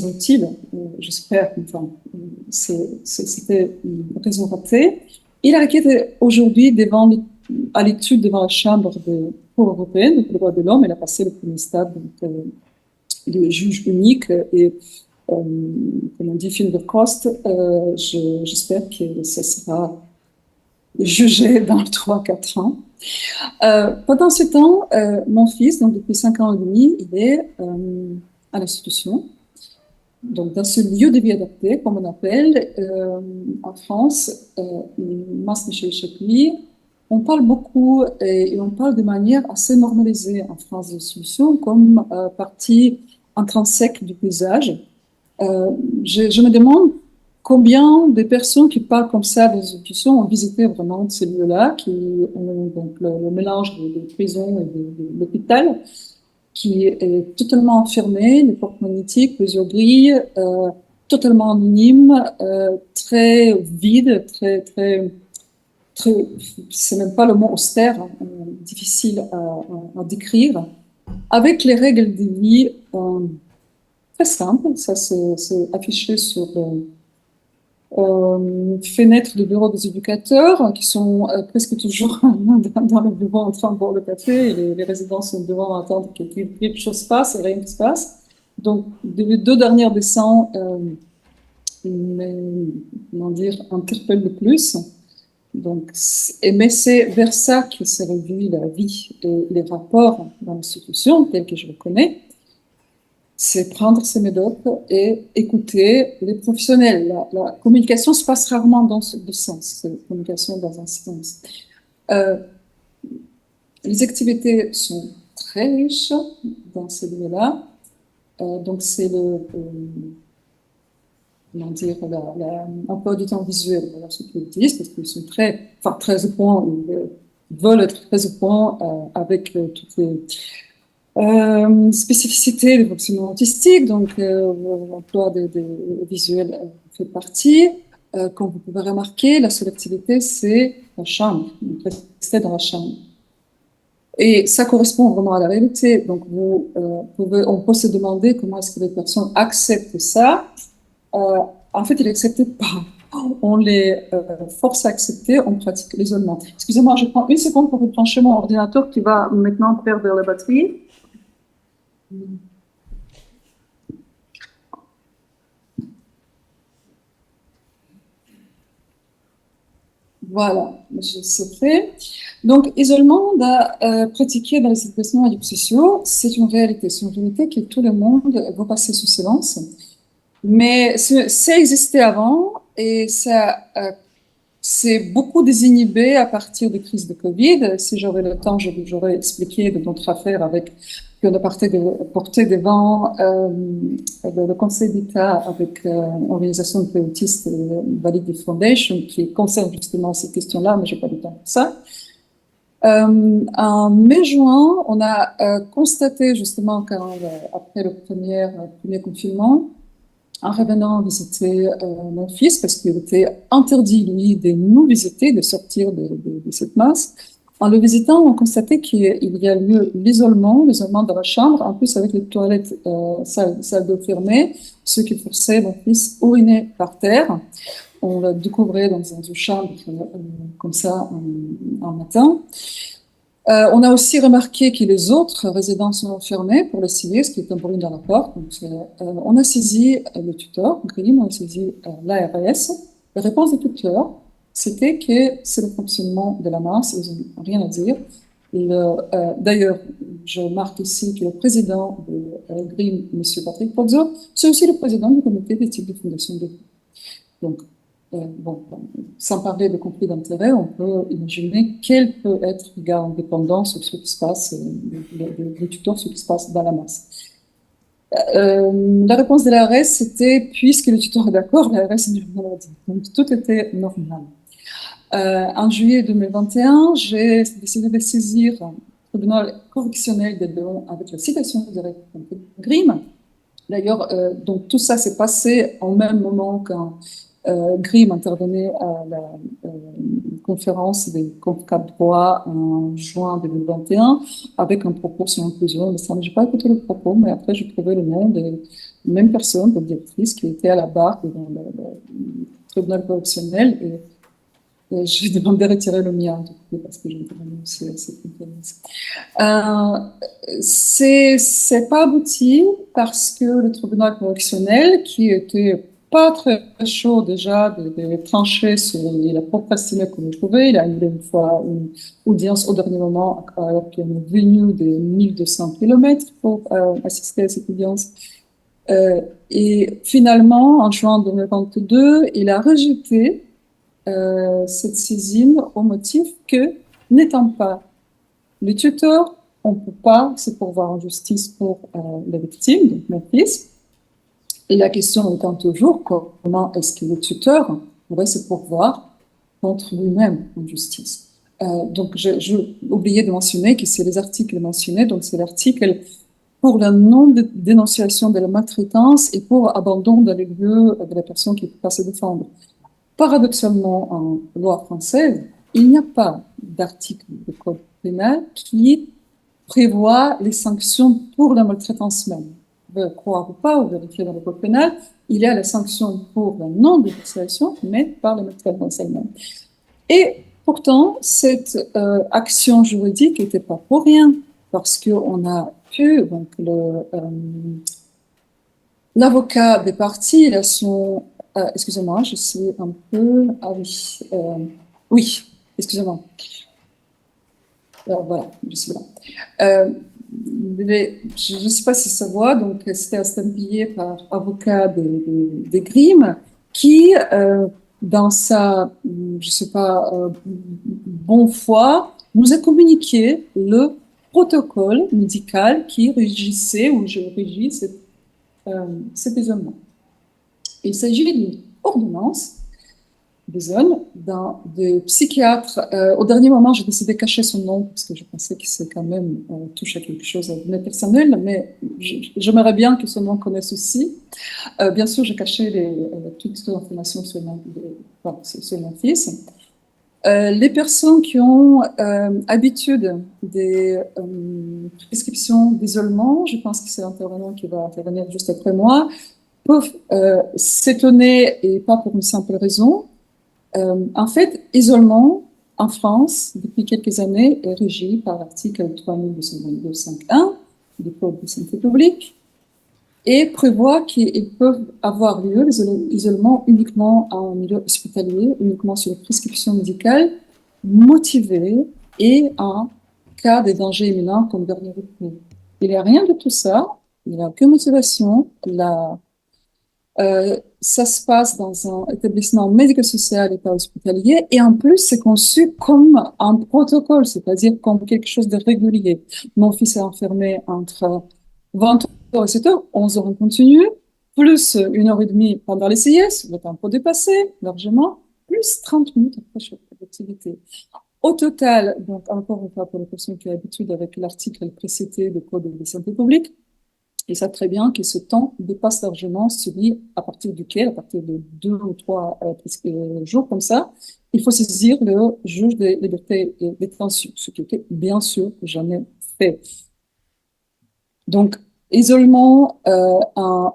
utile, j'espère. Enfin, c'était une occasion ratée. Il a requêté aujourd'hui à l'étude devant la Chambre de Cour européenne pour les droits de l'homme. Il a passé le premier stade de juge unique et comme on dit, film de cost. J'espère que ça sera jugé dans 3-4 ans. Pendant ce temps, mon fils, donc depuis 5 ans et demi, il est à l'institution, donc dans ce lieu de vie adapté, comme on appelle, en France, Mas Michel Chappuis. On parle beaucoup et on parle de manière assez normalisée en France de l'institution comme partie intrinsèque du paysage. Je me demande combien de personnes qui parlent comme ça des institutions ont visité vraiment ces lieux-là, qui ont donc le mélange de prison et de l'hôpital, qui est totalement enfermé, les portes magnétiques, plusieurs grilles, totalement anonyme, très vide, très, c'est même pas le mot austère, difficile à décrire, avec les règles de vie très simples. Ça c'est affiché sur fait naître le bureau des éducateurs qui sont presque toujours dans le bureau en train de boire le café et les résidents sont devant à attendre que quelque chose se passe et rien qui se passe. Donc, les 2 dernières décembre, comment dire, interpellent le plus. Donc, mais c'est vers ça que s'est réduit la vie et les rapports dans l'institution, tels que je le connais. C'est prendre ses médocs et écouter les professionnels. La communication se passe rarement dans ce sens, c'est la communication dans un sens. Les activités sont très riches dans ces lieux-là. Donc, c'est comment dire, l'emploi du temps visuel, voilà ce qu'ils utilisent, parce qu'ils sont très au point, ils veulent être très au point avec toutes les spécificités des fonctionnements autistiques, donc l'emploi des visuels fait partie. Comme vous pouvez remarquer, la seule activité, c'est la chambre, donc rester dans la chambre. Et ça correspond vraiment à la réalité. Donc, on peut se demander comment est-ce que les personnes acceptent ça. En fait, ils n'acceptent pas. On les force à accepter, on pratique l'isolement. Excusez-moi, je prends une seconde pour brancher mon ordinateur qui va maintenant perdre la batterie. Voilà, je sais fait. Donc, isolement pratiqué dans les établissements éducatifs, c'est une réalité. C'est une réalité que tout le monde va passer sous silence. Mais ça existait avant et ça c'est beaucoup désinhibé à partir de crise de Covid. Si j'avais le temps, j'aurais expliqué de notre affaire avec qu'on a porté devant le Conseil d'État avec l'organisation de autistes Validity Foundation qui concerne justement ces questions-là, mais j'ai pas le temps pour ça. En mai-juin, on a constaté justement après le premier confinement, en revenant visiter mon fils, parce qu'il était interdit, lui, de nous visiter, de sortir de cette masse. En le visitant, on constatait qu'il y a lieu l'isolement dans la chambre, en plus avec les toilettes, salle d'eau fermée, ce qui forçait mon fils à uriner par terre. On l'a découvert dans une chambre comme ça en matin. On a aussi remarqué que les autres résidents sont fermés pour le signer, ce qui est un bruit dans la porte. Donc, on a saisi le tuteur, on a saisi l'ARS. La réponse du tuteur, c'était que c'est le fonctionnement de la masse, ils n'ont rien à dire. D'ailleurs, je marque ici que le président de GRIM, M. Patrick Pozzo, c'est aussi le président du comité d'éthique de Fondation de vie. Donc, sans parler de conflit d'intérêt, on peut imaginer quel peut être le regard indépendant sur ce qui se passe, le tuteur, ce qui se passe dans la masse. La réponse de l'ARS, c'était, puisque le tuteur est d'accord, l'ARS est une maladie. Donc, tout était normal. En juillet 2021, j'ai décidé de saisir un tribunal correctionnel de Lyon avec la citation directe contre GRIM. D'ailleurs, donc tout ça s'est passé en même moment quand GRIM intervenait à la conférence des confrères de droit en juin 2021 avec un propos sur l'inclusion. Mais ça, je n'ai pas écouté le propos, mais après, j'ai trouvé le nom des mêmes personnes, la directrice, qui était à la barre dans le tribunal correctionnel et j'ai demandé de retirer le mien, parce que j'ai demandé aussi à cette conférence. C'est pas abouti parce que le tribunal correctionnel, qui était pas très chaud déjà de trancher il a procrastiné comme il pouvait, il a annulé une fois une audience au dernier moment, alors qu'il est venu de 1200 km pour assister à cette audience. Et finalement, en juin 2022, il a rejeté cette saisine au motif que, n'étant pas le tuteur, on ne peut pas se pourvoir en justice pour les victimes, donc mon fils. Et la question étant toujours comment est-ce que le tuteur pourrait se pourvoir contre lui-même en justice. Donc, j'ai oublié de mentionner que c'est les articles mentionnés, donc c'est l'article pour la non-dénonciation de la maltraitance et pour abandon dans les lieux de la personne qui ne peut pas se défendre. Paradoxalement, en loi française, il n'y a pas d'article de code pénal qui prévoit les sanctions pour la maltraitance même. veut croire ou pas, ou vérifier dans le code pénal, il y a la sanction pour la non-dénonciation, mais par le maître d'enseignement. Et pourtant, cette action juridique n'était pas pour rien, parce qu'on a pu, donc l'avocat des parties, il a son... excusez-moi, je suis un peu... Ah oui, oui, excusez-moi. Alors, voilà, je suis là. Je ne sais pas si ça voit, donc c'était estampillé par avocat des Grimm, qui, dans sa, je sais pas, bonne foi, nous a communiqué le protocole médical qui régissait ou je régis cet isolement. Il s'agit d'une ordonnance d'un psychiatre. Au dernier moment, j'ai décidé de cacher son nom parce que je pensais que c'est quand même touche à quelque chose de personnel, mais j'aimerais bien que son nom connaisse aussi. Bien sûr, j'ai caché toutes les informations sur mon fils. Les personnes qui ont habitude des prescriptions d'isolement, je pense que c'est l'intervenant qui va intervenir juste après moi, peuvent s'étonner et pas pour une simple raison. En fait, isolement en France, depuis quelques années, est régi par l'article 3222.5.1 du Code de santé publique et prévoit qu'ils peuvent avoir lieu, l'isolement, uniquement en milieu hospitalier, uniquement sur prescription médicale, motivée et en cas de danger imminent comme dernier recours. Il n'y a rien de tout ça, il n'y a aucune motivation. Ça se passe dans un établissement médico-social et pas hospitalier, et en plus, c'est conçu comme un protocole, c'est-à-dire comme quelque chose de régulier. Mon fils est enfermé entre 20h et 7h, 11h en continu, plus 1h30 pendant les siestes, le temps pour dépasser largement, plus 30 minutes après chaque activité. Au total, donc encore une fois pour les personnes qui ont l'habitude avec l'article précité du Code de santé publique, ils savent très bien que ce temps dépasse largement celui à partir duquel, à partir de 2 ou 3 jours comme ça, il faut saisir le juge des libertés et détention, ce qui était bien sûr jamais fait. Donc, isolement, un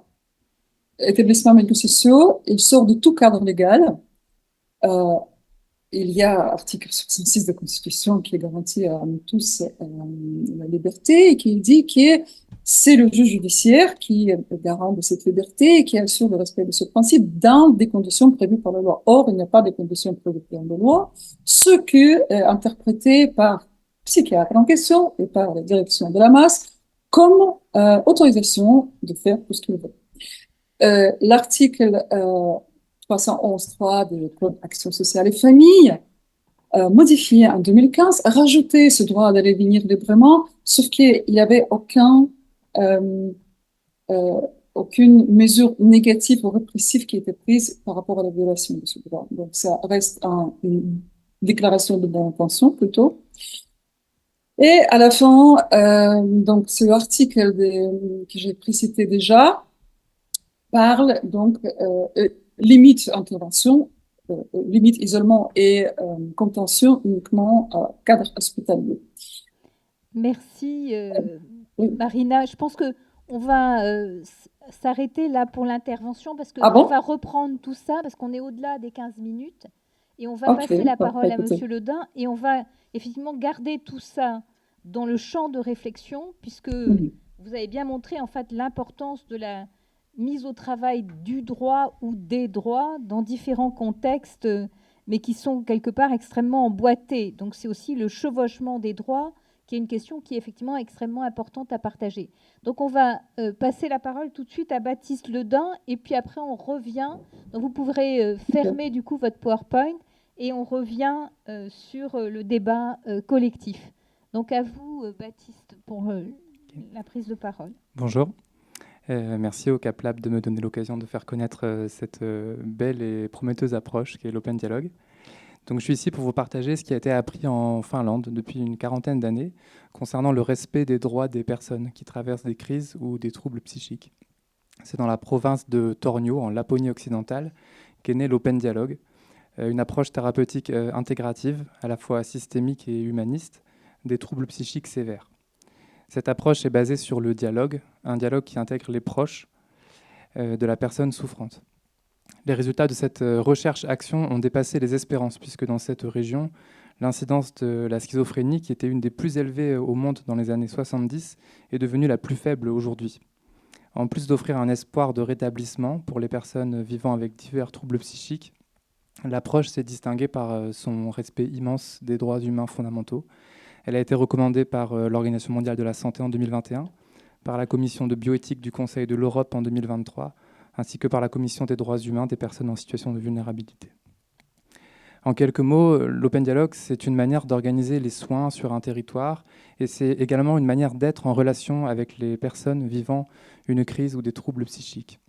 établissement médico-social, il sort de tout cadre légal. Il y a l'article 66 de la Constitution qui garantit à nous tous la liberté et qui dit que c'est le juge judiciaire qui est garant de cette liberté et qui assure le respect de ce principe dans des conditions prévues par la loi. Or, il n'y a pas de conditions prévues par la loi, ce qui est interprété par le psychiatre en question et par la direction de la masse comme autorisation de faire tout ce qu'il veut. L'article 311.3 du Code Action sociale et famille, modifié en 2015, a rajouté ce droit d'aller venir librement, sauf qu'il n'y avait aucune mesure négative ou répressive qui était prise par rapport à la violation de ce droit. Donc ça reste une déclaration de bonne intention plutôt. Et à la fin, donc ce article que j'ai précité déjà parle donc limite intervention, limite isolement et contention uniquement cadre hospitalier. Merci Oui. Marina. Je pense que on va s'arrêter là pour l'intervention parce que Ah bon? on va reprendre tout ça parce qu'on est au-delà des 15 minutes et on va Ok, passer la parfait, parole à écoutez. Monsieur Ledin et on va effectivement garder tout ça dans le champ de réflexion puisque vous avez bien montré en fait l'importance de la mise au travail du droit ou des droits dans différents contextes, mais qui sont quelque part extrêmement emboîtés. Donc c'est aussi le chevauchement des droits qui est une question qui est effectivement extrêmement importante à partager. Donc on va passer la parole tout de suite à Baptiste Ledin, et puis après on revient. Donc vous pourrez fermer du coup votre PowerPoint, et on revient sur le débat collectif. Donc à vous, Baptiste, pour la prise de parole. Bonjour. Merci au CapLab de me donner l'occasion de faire connaître cette belle et prometteuse approche qui est l'Open Dialogue. Donc, je suis ici pour vous partager ce qui a été appris en Finlande depuis une quarantaine d'années concernant le respect des droits des personnes qui traversent des crises ou des troubles psychiques. C'est dans la province de Tornio, en Laponie occidentale, qu'est né l'Open Dialogue, une approche thérapeutique intégrative, à la fois systémique et humaniste, des troubles psychiques sévères. Cette approche est basée sur le dialogue, un dialogue qui intègre les proches de la personne souffrante. Les résultats de cette recherche-action ont dépassé les espérances, puisque dans cette région, l'incidence de la schizophrénie, qui était une des plus élevées au monde dans les années 70, est devenue la plus faible aujourd'hui. En plus d'offrir un espoir de rétablissement pour les personnes vivant avec divers troubles psychiques, l'approche s'est distinguée par son respect immense des droits humains fondamentaux. Elle a été recommandée par l'Organisation mondiale de la santé en 2021, par la Commission de bioéthique du Conseil de l'Europe en 2023, ainsi que par la Commission des droits humains des personnes en situation de vulnérabilité. En quelques mots, l'Open Dialogue, c'est une manière d'organiser les soins sur un territoire et c'est également une manière d'être en relation avec les personnes vivant une crise ou des troubles psychiques.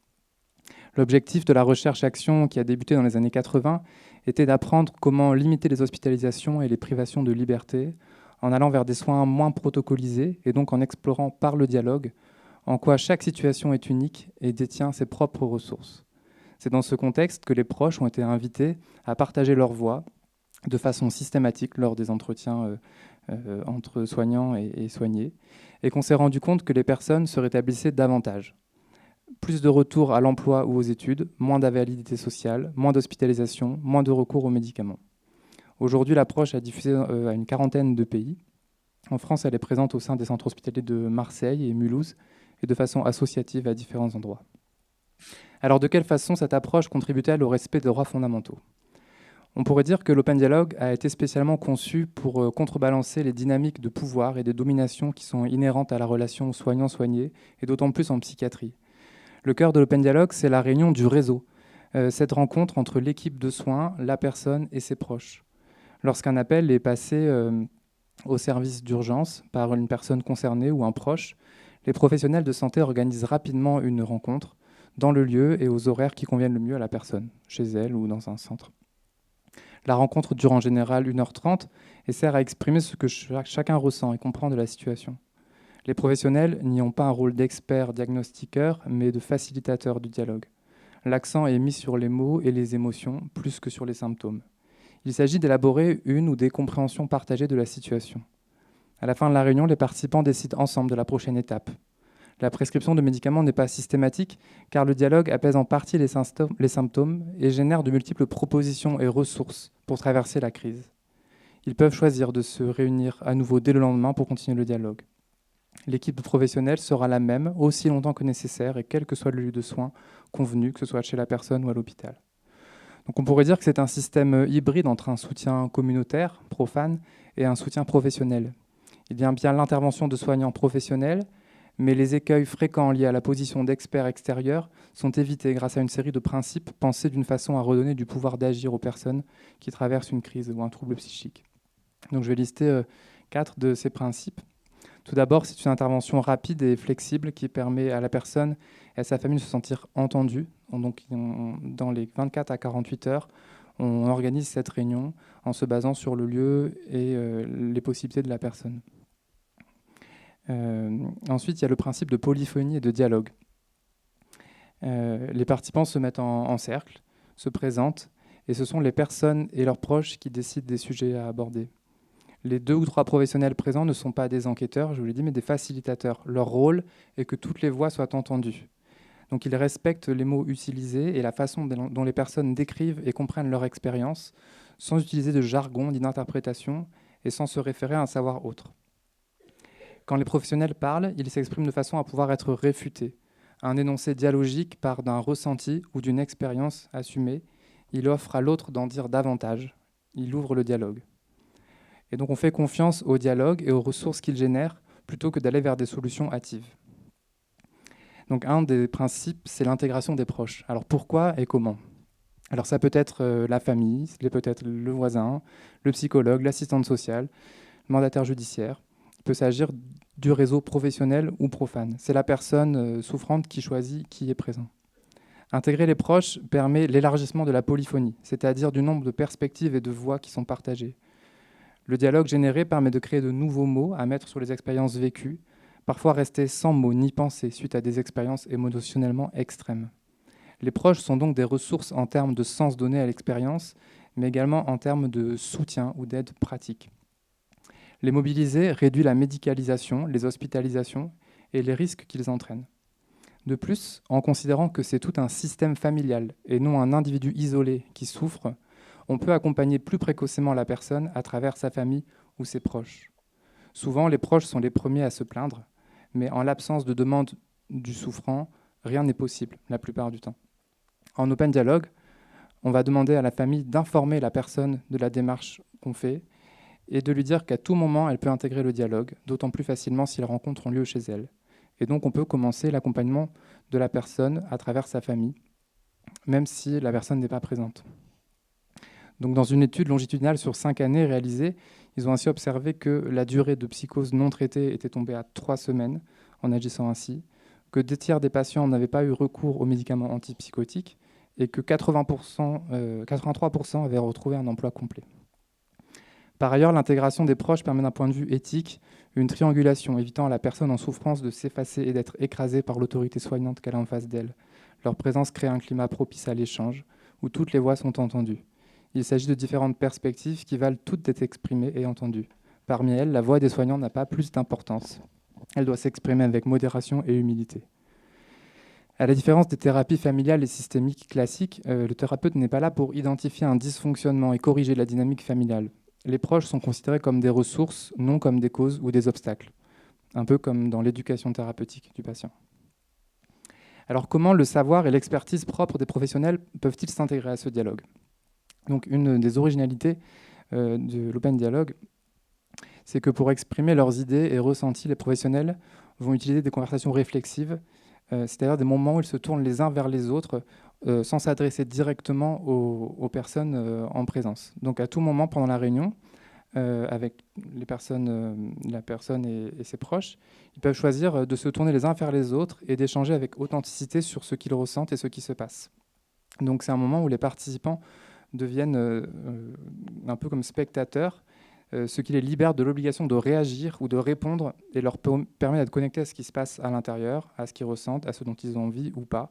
L'objectif de la recherche-action qui a débuté dans les années 80 était d'apprendre comment limiter les hospitalisations et les privations de liberté en allant vers des soins moins protocolisés et donc en explorant par le dialogue en quoi chaque situation est unique et détient ses propres ressources. C'est dans ce contexte que les proches ont été invités à partager leur voix de façon systématique lors des entretiens entre soignants et soignés, et qu'on s'est rendu compte que les personnes se rétablissaient davantage. Plus de retour à l'emploi ou aux études, moins d'invalidité sociale, moins d'hospitalisation, moins de recours aux médicaments. Aujourd'hui, l'approche a diffusé à une quarantaine de pays. En France, elle est présente au sein des centres hospitaliers de Marseille et Mulhouse, et de façon associative à différents endroits. Alors, de quelle façon cette approche contribue-t-elle au respect des droits fondamentaux ? On pourrait dire que l'Open Dialogue a été spécialement conçu pour contrebalancer les dynamiques de pouvoir et de domination qui sont inhérentes à la relation soignant-soigné, et d'autant plus en psychiatrie. Le cœur de l'Open Dialogue, c'est la réunion du réseau, cette rencontre entre l'équipe de soins, la personne et ses proches. Lorsqu'un appel est passé au service d'urgence par une personne concernée ou un proche, les professionnels de santé organisent rapidement une rencontre dans le lieu et aux horaires qui conviennent le mieux à la personne, chez elle ou dans un centre. La rencontre dure en général 1h30 et sert à exprimer ce que chacun ressent et comprend de la situation. Les professionnels n'y ont pas un rôle d'expert diagnostiqueur, mais de facilitateur du dialogue. L'accent est mis sur les mots et les émotions plus que sur les symptômes. Il s'agit d'élaborer une ou des compréhensions partagées de la situation. À la fin de la réunion, les participants décident ensemble de la prochaine étape. La prescription de médicaments n'est pas systématique, car le dialogue apaise en partie les symptômes et génère de multiples propositions et ressources pour traverser la crise. Ils peuvent choisir de se réunir à nouveau dès le lendemain pour continuer le dialogue. L'équipe professionnelle sera la même aussi longtemps que nécessaire et quel que soit le lieu de soins convenu, que ce soit chez la personne ou à l'hôpital. Donc on pourrait dire que c'est un système hybride entre un soutien communautaire, profane, et un soutien professionnel. Il y a bien l'intervention de soignants professionnels, mais les écueils fréquents liés à la position d'experts extérieurs sont évités grâce à une série de principes pensés d'une façon à redonner du pouvoir d'agir aux personnes qui traversent une crise ou un trouble psychique. Donc je vais lister 4 de ces principes. Tout d'abord, c'est une intervention rapide et flexible qui permet à la personne et à sa famille de se sentir entendue. Donc, dans les 24 à 48 heures, on organise cette réunion en se basant sur le lieu et les possibilités de la personne. Ensuite, il y a le principe de polyphonie et de dialogue. Les participants se mettent en cercle, se présentent, et ce sont les personnes et leurs proches qui décident des sujets à aborder. Les 2 ou 3 professionnels présents ne sont pas des enquêteurs, je vous l'ai dit, mais des facilitateurs. Leur rôle est que toutes les voix soient entendues. Donc ils respectent les mots utilisés et la façon dont les personnes décrivent et comprennent leur expérience, sans utiliser de jargon, d'interprétation et sans se référer à un savoir autre. Quand les professionnels parlent, ils s'expriment de façon à pouvoir être réfutés. Un énoncé dialogique part d'un ressenti ou d'une expérience assumée. Il offre à l'autre d'en dire davantage. Il ouvre le dialogue. Et donc on fait confiance au dialogue et aux ressources qu'il génère plutôt que d'aller vers des solutions hâtives. Donc un des principes, c'est l'intégration des proches. Alors pourquoi et comment ? Alors ça peut être la famille, ça peut être le voisin, le psychologue, l'assistante sociale, le mandataire judiciaire. Il peut s'agir du réseau professionnel ou profane. C'est la personne souffrante qui choisit qui est présent. Intégrer les proches permet l'élargissement de la polyphonie, c'est-à-dire du nombre de perspectives et de voix qui sont partagées. Le dialogue généré permet de créer de nouveaux mots à mettre sur les expériences vécues, parfois rester sans mots ni pensées suite à des expériences émotionnellement extrêmes. Les proches sont donc des ressources en termes de sens donné à l'expérience, mais également en termes de soutien ou d'aide pratique. Les mobiliser réduit la médicalisation, les hospitalisations et les risques qu'ils entraînent. De plus, en considérant que c'est tout un système familial et non un individu isolé qui souffre, on peut accompagner plus précocement la personne à travers sa famille ou ses proches. Souvent, les proches sont les premiers à se plaindre, mais en l'absence de demande du souffrant, rien n'est possible la plupart du temps. En open dialogue, on va demander à la famille d'informer la personne de la démarche qu'on fait et de lui dire qu'à tout moment, elle peut intégrer le dialogue, d'autant plus facilement si les rencontres ont lieu chez elle. Et donc, on peut commencer l'accompagnement de la personne à travers sa famille, même si la personne n'est pas présente. Donc, dans une étude longitudinale sur 5 années réalisée, ils ont ainsi observé que la durée de psychose non traitée était tombée à 3 semaines en agissant ainsi, que 2 tiers des patients n'avaient pas eu recours aux médicaments antipsychotiques et que 83% avaient retrouvé un emploi complet. Par ailleurs, l'intégration des proches permet d'un point de vue éthique une triangulation, évitant à la personne en souffrance de s'effacer et d'être écrasée par l'autorité soignante qu'elle a en face d'elle. Leur présence crée un climat propice à l'échange, où toutes les voix sont entendues. Il s'agit de différentes perspectives qui valent toutes d'être exprimées et entendues. Parmi elles, la voix des soignants n'a pas plus d'importance. Elle doit s'exprimer avec modération et humilité. À la différence des thérapies familiales et systémiques classiques, le thérapeute n'est pas là pour identifier un dysfonctionnement et corriger la dynamique familiale. Les proches sont considérés comme des ressources, non comme des causes ou des obstacles, un peu comme dans l'éducation thérapeutique du patient. Alors comment le savoir et l'expertise propre des professionnels peuvent-ils s'intégrer à ce dialogue ? Donc une des originalités de l'Open Dialogue, c'est que pour exprimer leurs idées et ressentis, les professionnels vont utiliser des conversations réflexives, c'est-à-dire des moments où ils se tournent les uns vers les autres sans s'adresser directement aux personnes en présence. Donc à tout moment pendant la réunion, avec la personne et ses proches, ils peuvent choisir de se tourner les uns vers les autres et d'échanger avec authenticité sur ce qu'ils ressentent et ce qui se passe. Donc c'est un moment où les participants deviennent un peu comme spectateurs, ce qui les libère de l'obligation de réagir ou de répondre et leur permet d'être connectés à ce qui se passe à l'intérieur, à ce qu'ils ressentent, à ce dont ils ont envie ou pas.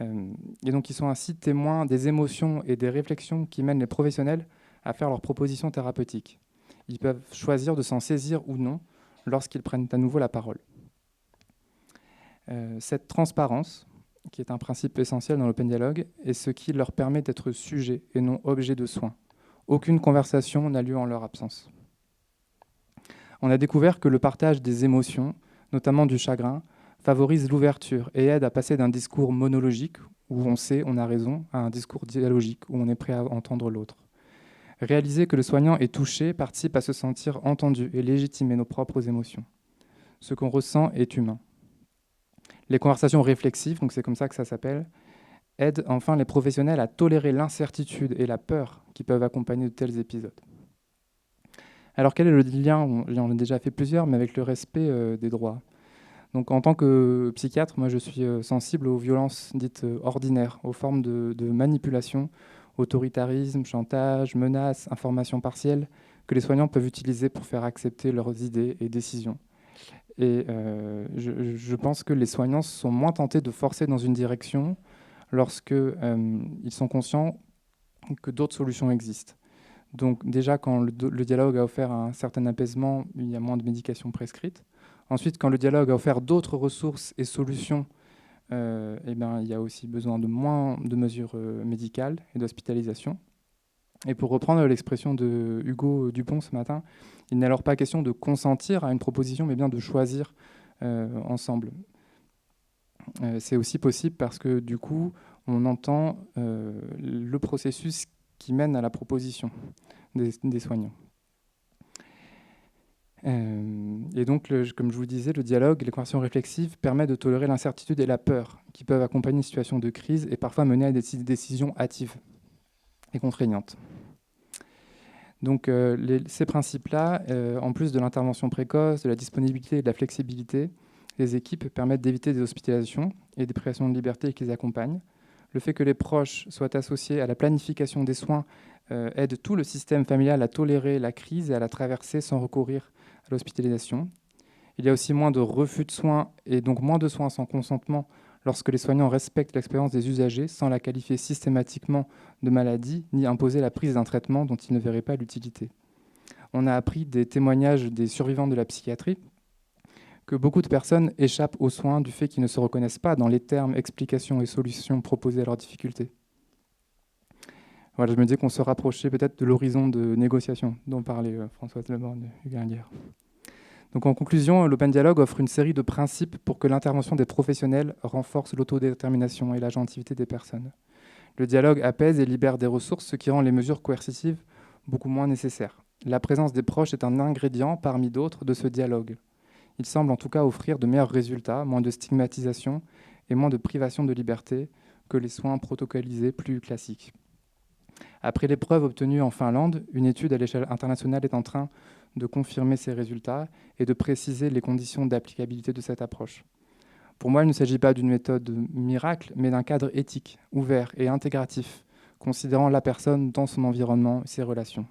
Et donc ils sont ainsi témoins des émotions et des réflexions qui mènent les professionnels à faire leurs propositions thérapeutiques. Ils peuvent choisir de s'en saisir ou non lorsqu'ils prennent à nouveau la parole. Cette transparence, qui est un principe essentiel dans l'open dialogue, est ce qui leur permet d'être sujet et non objet de soins. Aucune conversation n'a lieu en leur absence. On a découvert que le partage des émotions, notamment du chagrin, favorise l'ouverture et aide à passer d'un discours monologique, où on sait, on a raison, à un discours dialogique, où on est prêt à entendre l'autre. Réaliser que le soignant est touché participe à se sentir entendu et légitimer nos propres émotions. Ce qu'on ressent est humain. Les conversations réflexives, donc c'est comme ça que ça s'appelle, aident enfin les professionnels à tolérer l'incertitude et la peur qui peuvent accompagner de tels épisodes. Alors quel est le lien ? J'en ai déjà fait plusieurs, mais avec le respect des droits. Donc en tant que psychiatre, moi je suis sensible aux violences dites ordinaires, aux formes de manipulation, autoritarisme, chantage, menaces, information partielle, que les soignants peuvent utiliser pour faire accepter leurs idées et décisions. Et je pense que les soignants sont moins tentés de forcer dans une direction lorsqu'ils sont conscients que d'autres solutions existent. Donc déjà, quand le dialogue a offert un certain apaisement, il y a moins de médication prescrite. Ensuite, quand le dialogue a offert d'autres ressources et solutions, il y a aussi besoin de moins de mesures médicales et d'hospitalisation. Et pour reprendre l'expression de Hugo Dupont ce matin, il n'est alors pas question de consentir à une proposition, mais bien de choisir ensemble. C'est aussi possible parce que du coup, on entend le processus qui mène à la proposition des soignants. Et donc, comme je vous le disais, le dialogue et les conversations réflexives permettent de tolérer l'incertitude et la peur qui peuvent accompagner une situation de crise et parfois mener à des décisions hâtives et contraignantes. Donc ces principes-là, en plus de l'intervention précoce, de la disponibilité et de la flexibilité, les équipes permettent d'éviter des hospitalisations et des privations de liberté qui les accompagnent. Le fait que les proches soient associés à la planification des soins aide tout le système familial à tolérer la crise et à la traverser sans recourir à l'hospitalisation. Il y a aussi moins de refus de soins et donc moins de soins sans consentement lorsque les soignants respectent l'expérience des usagers sans la qualifier systématiquement de maladie ni imposer la prise d'un traitement dont ils ne verraient pas l'utilité. on a appris des témoignages des survivants de la psychiatrie que beaucoup de personnes échappent aux soins du fait qu'ils ne se reconnaissent pas dans les termes, explications et solutions proposées à leurs difficultés. Voilà, je me dis qu'on se rapprochait peut-être de l'horizon de négociation dont parlait Françoise Leborgne et Hugues Guerre. Donc en conclusion, l'Open Dialogue offre une série de principes pour que l'intervention des professionnels renforce l'autodétermination et l'agentivité des personnes. Le dialogue apaise et libère des ressources, ce qui rend les mesures coercitives beaucoup moins nécessaires. La présence des proches est un ingrédient parmi d'autres de ce dialogue. Il semble en tout cas offrir de meilleurs résultats, moins de stigmatisation et moins de privation de liberté que les soins protocolisés plus classiques. Après les preuves obtenues en Finlande, une étude à l'échelle internationale est en train de confirmer ces résultats et de préciser les conditions d'applicabilité de cette approche. Pour moi, il ne s'agit pas d'une méthode miracle, mais d'un cadre éthique, ouvert et intégratif, considérant la personne dans son environnement et ses relations.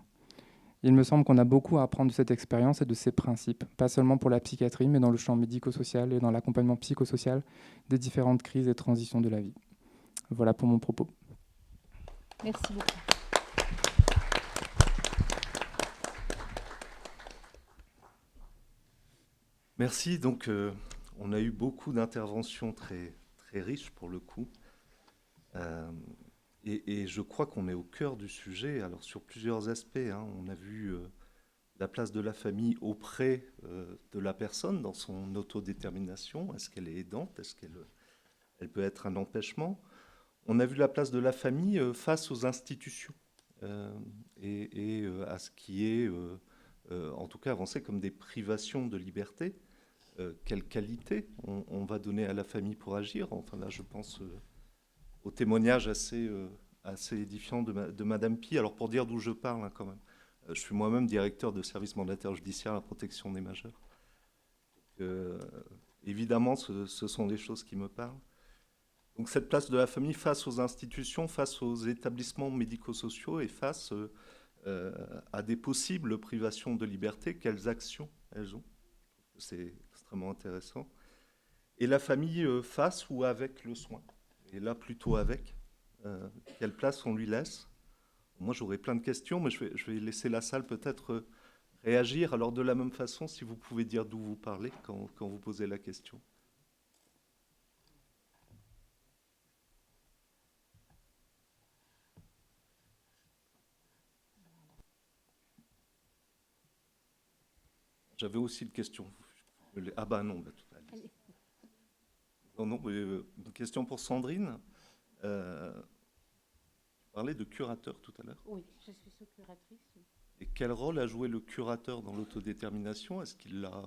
Il me semble qu'on a beaucoup à apprendre de cette expérience et de ces principes, pas seulement pour la psychiatrie, mais dans le champ médico-social et dans l'accompagnement psychosocial des différentes crises et transitions de la vie. Voilà pour mon propos. Merci beaucoup. Merci. Donc, on a eu beaucoup d'interventions très, très riches pour le coup. Et je crois qu'on est au cœur du sujet, alors sur plusieurs aspects. Hein. On a vu la place de la famille auprès de la personne dans son autodétermination. Est-ce qu'elle est aidante? Est-ce qu'elle peut être un empêchement? On a vu la place de la famille face aux institutions et à ce qui est, en tout cas, avancé comme des privations de liberté. Quelle qualité on va donner à la famille pour agir? Enfin là, je pense au témoignage assez édifiant de Madame Pi. Alors pour dire d'où je parle, hein, quand même. Je suis moi-même directeur de service mandataire judiciaire à la protection des majeurs. Évidemment, ce sont des choses qui me parlent. Donc cette place de la famille face aux institutions, face aux établissements médico-sociaux et face à des possibles privations de liberté, quelles actions elles ont? C'est extrêmement intéressant. Et la famille face ou avec le soin? Et là, plutôt avec. Quelle place on lui laisse? Moi, j'aurais plein de questions, mais je vais laisser la salle peut-être réagir. Alors, de la même façon, si vous pouvez dire d'où vous parlez quand vous posez la question. J'avais aussi une question. Ah bah non, bah, tout à l'heure. Non, mais, une question pour Sandrine. Tu parlais de curateur tout à l'heure. Oui, je suis sous-curatrice. Et quel rôle a joué le curateur dans l'autodétermination? Est-ce qu'il l'a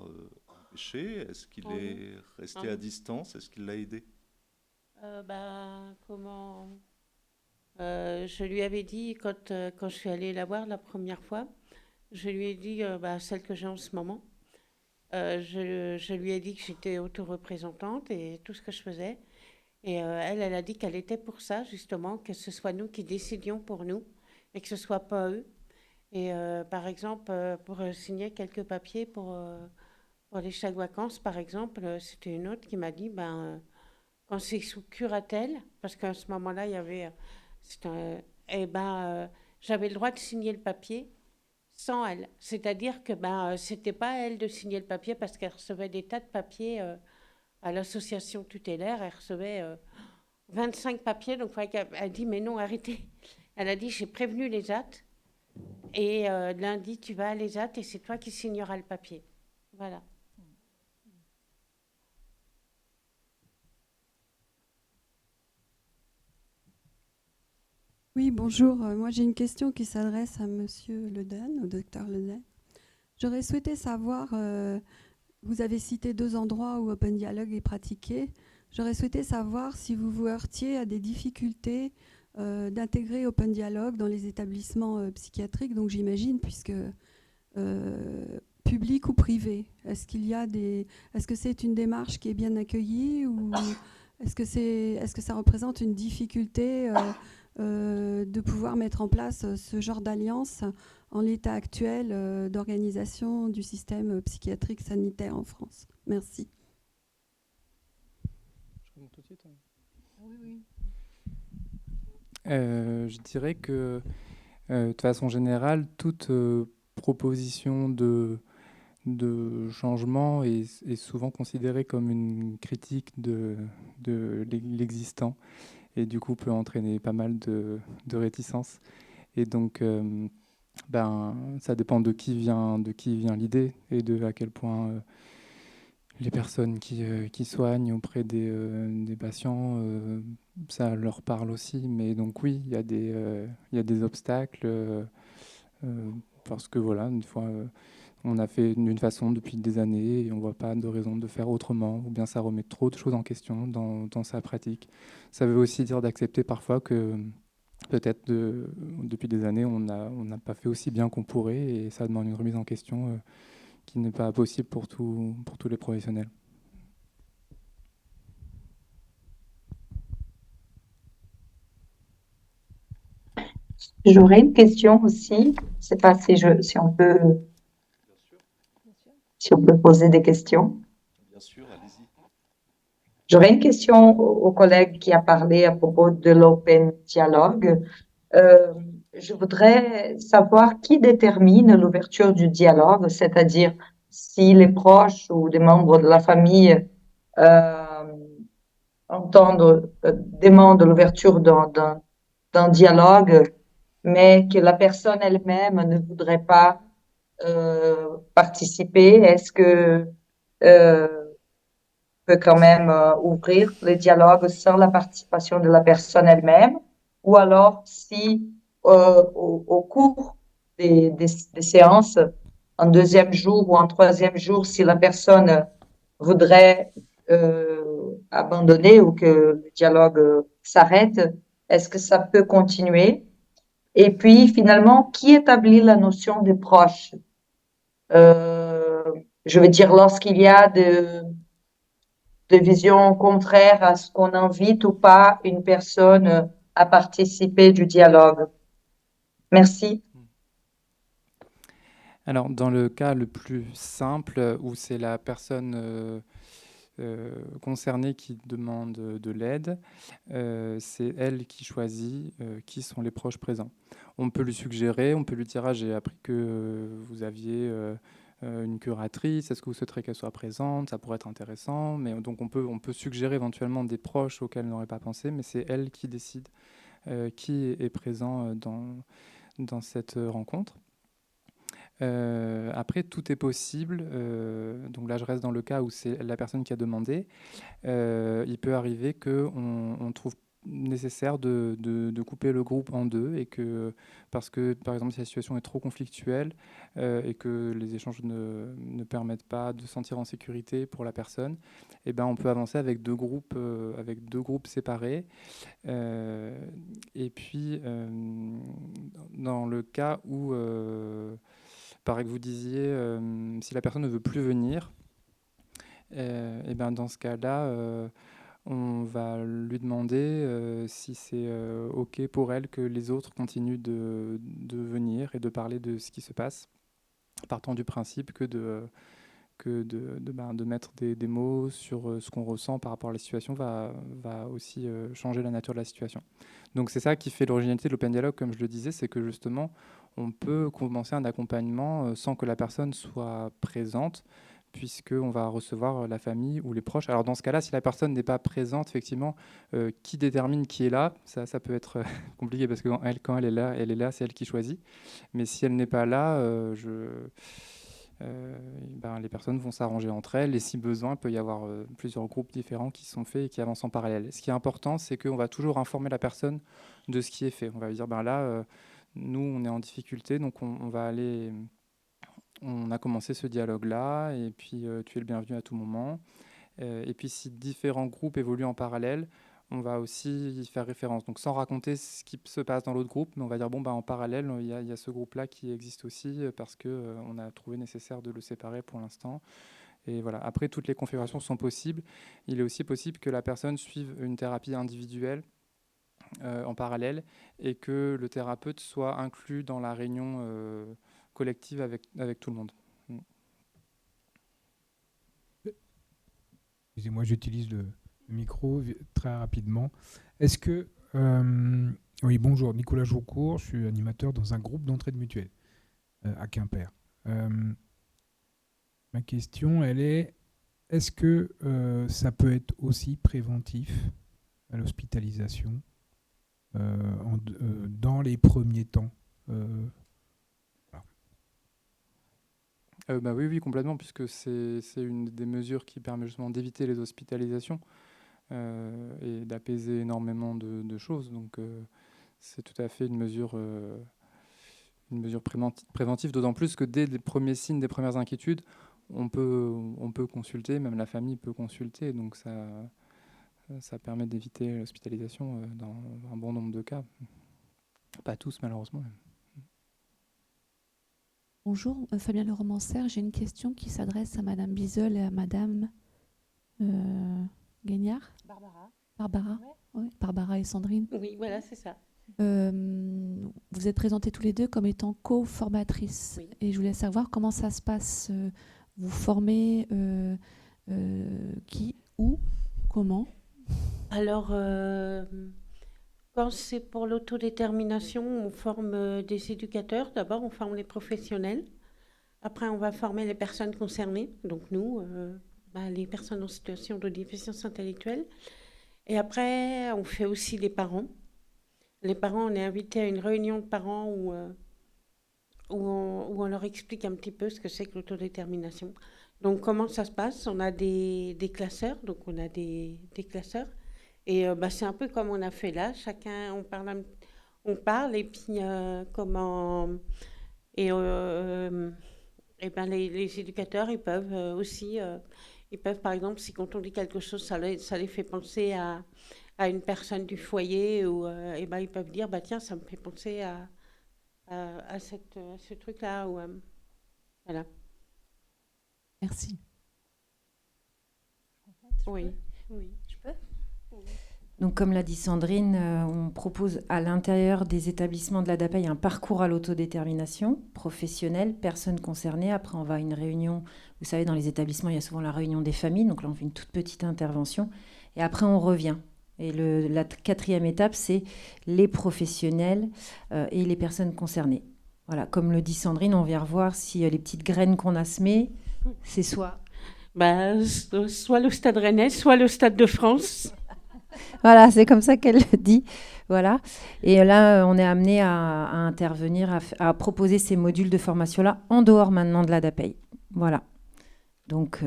empêché? Est-ce qu'il est resté à distance? Est-ce qu'il l'a aidé? Comment je lui avais dit, quand je suis allée la voir la première fois, je lui ai dit, celle que j'ai en ce moment, je lui ai dit que j'étais autoreprésentante et tout ce que je faisais. Et elle a dit qu'elle était pour ça, justement, que ce soit nous qui décidions pour nous et que ce ne soit pas eux. Et par exemple, pour signer quelques papiers pour les chèques vacances, par exemple, c'était une autre qui m'a dit, quand c'est sous curatelle, parce qu'à ce moment-là, il y avait... j'avais le droit de signer le papier sans elle. C'est-à-dire que c'était pas à elle de signer le papier parce qu'elle recevait des tas de papiers à l'association tutélaire. Elle recevait 25 papiers. Donc, elle a dit, mais non, arrêtez. Elle a dit, j'ai prévenu les AT. Et lundi, tu vas à les AT et c'est toi qui signeras le papier. Voilà. Oui, bonjour. Moi, j'ai une question qui s'adresse à Monsieur Ledain, au docteur Ledain. J'aurais souhaité savoir, vous avez cité 2 endroits où Open Dialogue est pratiqué. J'aurais souhaité savoir si vous vous heurtiez à des difficultés d'intégrer Open Dialogue dans les établissements psychiatriques, donc j'imagine, puisque public ou privé. Est-ce que c'est une démarche qui est bien accueillie ou est-ce que ça représente une difficulté de pouvoir mettre en place ce genre d'alliance en l'état actuel d'organisation du système psychiatrique sanitaire en France? Merci. Je réponds tout de suite. Oui. Je dirais que, de façon générale, toute proposition de changement est souvent considérée comme une critique de l'existant et du coup peut entraîner pas mal de réticences. Et donc, ça dépend de qui vient l'idée et de à quel point les personnes qui soignent auprès des patients, ça leur parle aussi. Mais donc oui, il y a des obstacles parce que voilà, une fois, on a fait d'une façon depuis des années et on ne voit pas de raison de faire autrement, ou bien ça remet trop de choses en question dans sa pratique. Ça veut aussi dire d'accepter parfois que peut-être depuis des années, on n'a pas fait aussi bien qu'on pourrait et ça demande une remise en question qui n'est pas possible pour tous les professionnels. J'aurais une question aussi. Je ne sais pas si on peut, si on peut poser des questions. Bien sûr, allez-y. J'aurais une question au collègue qui a parlé à propos de l'open dialogue. Je voudrais savoir qui détermine l'ouverture du dialogue, c'est-à-dire si les proches ou des membres de la famille demandent l'ouverture d'un dialogue, mais que la personne elle-même ne voudrait pas participer. Est-ce que peut quand même ouvrir le dialogue sans la participation de la personne elle-même, ou alors si au cours des séances, en deuxième jour ou en troisième jour, si la personne voudrait abandonner ou que le dialogue s'arrête, est-ce que ça peut continuer? Et puis finalement, qui établit la notion de proche? Je veux dire, lorsqu'il y a de vision contraire à ce qu'on invite ou pas une personne à participer du dialogue. Merci. Alors, dans le cas le plus simple, où c'est la personne concernée qui demande de l'aide, c'est elle qui choisit qui sont les proches présents. On peut lui suggérer, on peut lui dire « Ah, j'ai appris que vous aviez une curatrice, est-ce que vous souhaiterez qu'elle soit présente? Ça pourrait être intéressant. » Mais donc on peut suggérer éventuellement des proches auxquels on n'aurait pas pensé, mais c'est elle qui décide qui est présent dans cette rencontre. Après, tout est possible. Donc là, je reste dans le cas où c'est la personne qui a demandé. Il peut arriver qu'on trouve nécessaire de couper le groupe en deux et que, parce que, par exemple, si la situation est trop conflictuelle et que les échanges ne permettent pas de se sentir en sécurité pour la personne, eh ben, on peut avancer avec deux groupes séparés. Et puis, dans le cas où... pareil que vous disiez, si la personne ne veut plus venir, et ben dans ce cas-là, on va lui demander si c'est OK pour elle que les autres continuent de venir et de parler de ce qui se passe, partant du principe que de mettre des mots sur ce qu'on ressent par rapport à la situation va aussi changer la nature de la situation. Donc c'est ça qui fait l'originalité de l'Open Dialogue, comme je le disais, c'est que justement, on peut commencer un accompagnement sans que la personne soit présente, puisqu'on va recevoir la famille ou les proches. Alors dans ce cas-là, si la personne n'est pas présente, effectivement, qui détermine qui est là? Ça peut être compliqué, parce que quand elle est là, c'est elle qui choisit. Mais si elle n'est pas là, les personnes vont s'arranger entre elles, et si besoin, il peut y avoir plusieurs groupes différents qui sont faits et qui avancent en parallèle. Ce qui est important, c'est qu'on va toujours informer la personne de ce qui est fait. On va lui dire, là, nous, on est en difficulté, donc on va aller... On a commencé ce dialogue-là, et puis tu es le bienvenu à tout moment. Et puis si différents groupes évoluent en parallèle, on va aussi y faire référence. Donc sans raconter ce qui se passe dans l'autre groupe, mais on va dire, en parallèle, il y a ce groupe-là qui existe aussi, parce qu'on a trouvé nécessaire de le séparer pour l'instant. Et voilà. Après, toutes les configurations sont possibles. Il est aussi possible que la personne suive une thérapie individuelle en parallèle, et que le thérapeute soit inclus dans la réunion collective avec tout le monde. Excusez-moi, j'utilise le micro très rapidement. Est-ce que... oui, bonjour, Nicolas Joucourt, je suis animateur dans un groupe d'entraide mutuelle. à Quimper. Ma question, elle est, est-ce que ça peut être aussi préventif à l'hospitalisation dans les premiers temps Bah oui, complètement, puisque c'est une des mesures qui permet justement d'éviter les hospitalisations et d'apaiser énormément de choses. Donc c'est tout à fait une mesure préventive, d'autant plus que dès les premiers signes, des premières inquiétudes, on peut consulter, même la famille peut consulter. Donc ça permet d'éviter l'hospitalisation dans un bon nombre de cas. Pas tous, malheureusement. Bonjour, Fabien Le Romancière. J'ai une question qui s'adresse à Madame Bizel et à Madame Gagnard. Barbara. Ouais. Barbara et Sandrine. Oui, voilà, c'est ça. Vous êtes présentées tous les deux comme étant co-formatrices. Oui. Et je voulais savoir comment ça se passe. Vous formez qui, où, comment? Alors, quand c'est pour l'autodétermination, on forme des éducateurs. D'abord, on forme les professionnels. Après, on va former les personnes concernées. Donc nous, les personnes en situation de déficience intellectuelle. Et après, on fait aussi les parents. Les parents, on est invités à une réunion de parents où on leur explique un petit peu ce que c'est que l'autodétermination. Donc, comment ça se passe? On a des classeurs, donc on a des classeurs. Et c'est un peu comme on a fait là. Chacun, on parle et puis comment... Et les éducateurs, ils peuvent aussi... ils peuvent, par exemple, si quand on dit quelque chose, ça les fait penser à une personne du foyer, ou ils peuvent dire, tiens, ça me fait penser à ce truc-là. Voilà. Merci. Oui. Je peux ? Donc, comme l'a dit Sandrine, on propose à l'intérieur des établissements de la DAPEI un parcours à l'autodétermination professionnelle, personnes concernées. Après, on va à une réunion. Vous savez, dans les établissements, il y a souvent la réunion des familles. Donc là, on fait une toute petite intervention. Et après, on revient. Et la quatrième étape, c'est les professionnels et les personnes concernées. Voilà, comme le dit Sandrine, on vient revoir si les petites graines qu'on a semées, c'est soit le Stade Rennais, soit le Stade de France. Voilà, c'est comme ça qu'elle le dit. Voilà. Et là, on est amené à intervenir, à proposer ces modules de formation-là en dehors maintenant de la DAPEI. Voilà. Donc,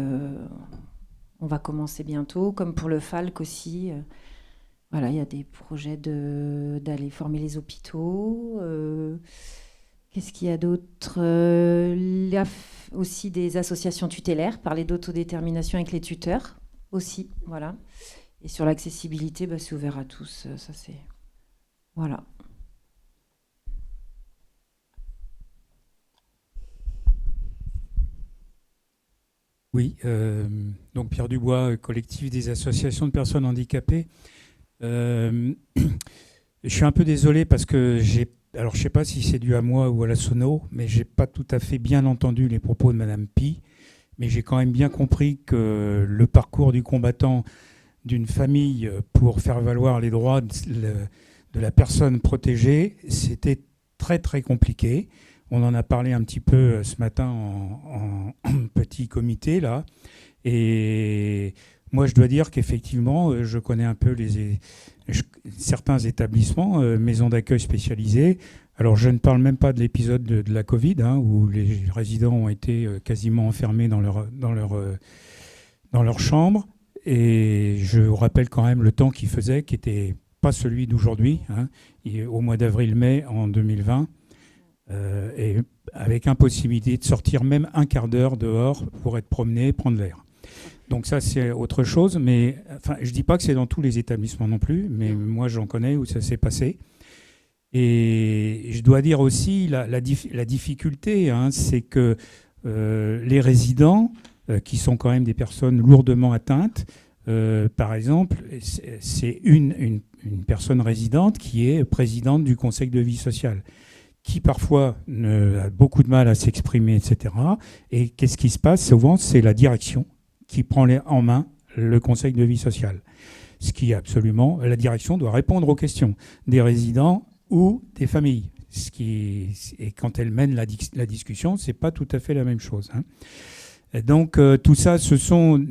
on va commencer bientôt, comme pour le FALC aussi. Voilà, il y a des projets d'aller former les hôpitaux. Qu'est-ce qu'il y a d'autre? Il y a aussi des associations tutélaires, parler d'autodétermination avec les tuteurs aussi. Voilà. Et sur l'accessibilité, c'est ouvert à tous. Ça, c'est... Voilà. Oui, donc Pierre Dubois, collectif des associations de personnes handicapées. Je suis un peu désolé parce que alors je ne sais pas si c'est dû à moi ou à la sono, mais je n'ai pas tout à fait bien entendu les propos de Madame Pi, mais j'ai quand même bien compris que le parcours du combattant d'une famille pour faire valoir les droits de la personne protégée, c'était très très compliqué. On en a parlé un petit peu ce matin en petit comité là, et moi je dois dire qu'effectivement je connais un peu certains établissements, maisons d'accueil spécialisées. Alors je ne parle même pas de l'épisode de la Covid, où les résidents ont été quasiment enfermés dans leur chambre. Et je vous rappelle quand même le temps qu'il faisait, qui n'était pas celui d'aujourd'hui, au mois d'avril-mai en 2020, et avec impossibilité de sortir même un quart d'heure dehors pour être promené, prendre l'air. Donc ça, c'est autre chose, mais je ne dis pas que c'est dans tous les établissements non plus, mais moi j'en connais où ça s'est passé. Et je dois dire aussi, la difficulté, c'est que les résidents, qui sont quand même des personnes lourdement atteintes. Par exemple, c'est une personne résidente qui est présidente du conseil de vie sociale, qui parfois a beaucoup de mal à s'exprimer, etc. Et qu'est-ce qui se passe? Souvent, c'est la direction qui prend en main le conseil de vie sociale. Ce qui est absolument... La direction doit répondre aux questions des résidents ou des familles. et quand elle mène la discussion, c'est pas tout à fait la même chose. Hein. Donc tout ça, ce sont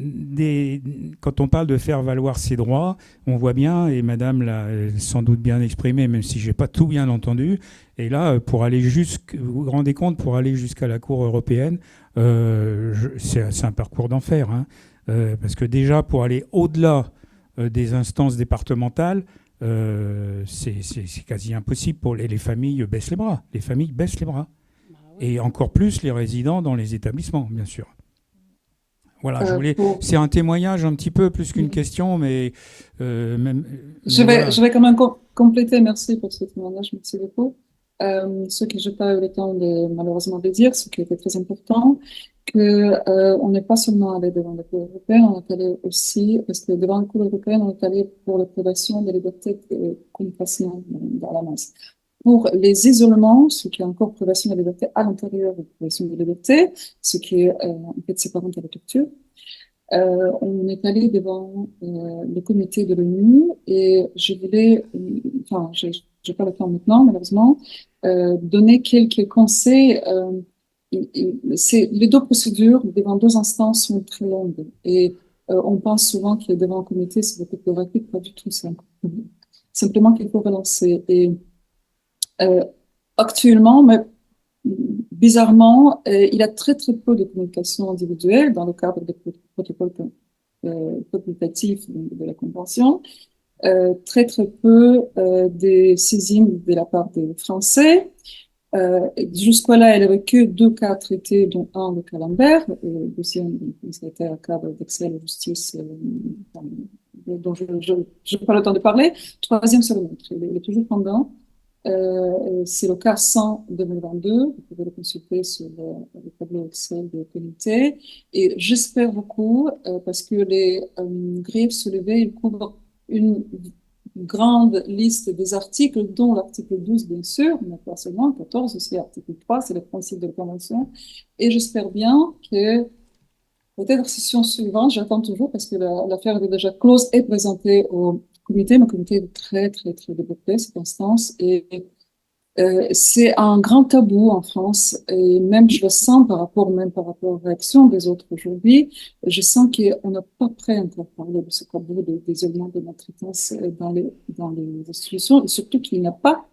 quand on parle de faire valoir ses droits, on voit bien, et Madame l'a sans doute bien exprimé, même si j'ai pas tout bien entendu. Et là, pour aller vous vous rendez compte, pour aller jusqu'à la Cour européenne, c'est un parcours d'enfer, hein. Parce que déjà, pour aller au-delà des instances départementales, c'est quasi impossible. Les familles baissent les bras. Les familles baissent les bras. Bah oui. Et encore plus les résidents dans les établissements, bien sûr. Voilà, c'est un témoignage un petit peu plus qu'une question, mais je vais quand même compléter. Merci pour ce témoignage, merci beaucoup. Ce que je n'ai pas eu le temps malheureusement de dire, ce qui était très important, on n'est pas seulement allé devant la Cour européenne, on est allé aussi, parce que devant la Cour européenne, on est allé pour la privation des libertés de communication dans la masse. Pour les isolements, ce qui est encore privation de liberté à l'intérieur de privation de liberté, ce qui est en fait séparant de la torture, on est allé devant le comité de l'ONU et je voulais, enfin, j'ai pas le temps maintenant, malheureusement, donner quelques conseils. Les deux procédures devant deux instances sont très longues et on pense souvent que devant un comité, c'est beaucoup plus rapide, pas du tout, c'est simplement qu'il faut relancer. Et actuellement, mais bizarrement, il y a très très peu de communication individuelle dans le cadre des protocoles facultatifs de la Convention. Très très peu des saisines de la part des Français. Jusqu'à-là, il n'y avait que 2 cas traités, dont un, le cas Lambert, et le deuxième, c'était un cadre d'Excel Justice, dont je n'ai pas le temps de parler. Troisième, c'est le nôtre. Il est toujours pendant. C'est le cas 100 2022. Vous pouvez le consulter sur le tableau Excel de comité. Et j'espère beaucoup, parce que les griefs soulevés, ils couvrent une grande liste des articles, dont l'article 12, bien sûr, mais pas seulement, 14 aussi, l'article 3, c'est le principe de la Convention. Et j'espère bien que, peut-être session suivante, j'attends toujours, parce que l'affaire est déjà close et présentée au comité. Mon comité est très, très, très développé, cette instance. Et c'est un grand tabou en France. Et même, je le sens par rapport aux réactions des autres aujourd'hui. Je sens qu'on n'est pas prêt encore à parler de ce tabou d'isolement de maltraitance dans les institutions. Et surtout qu'il n'y a pas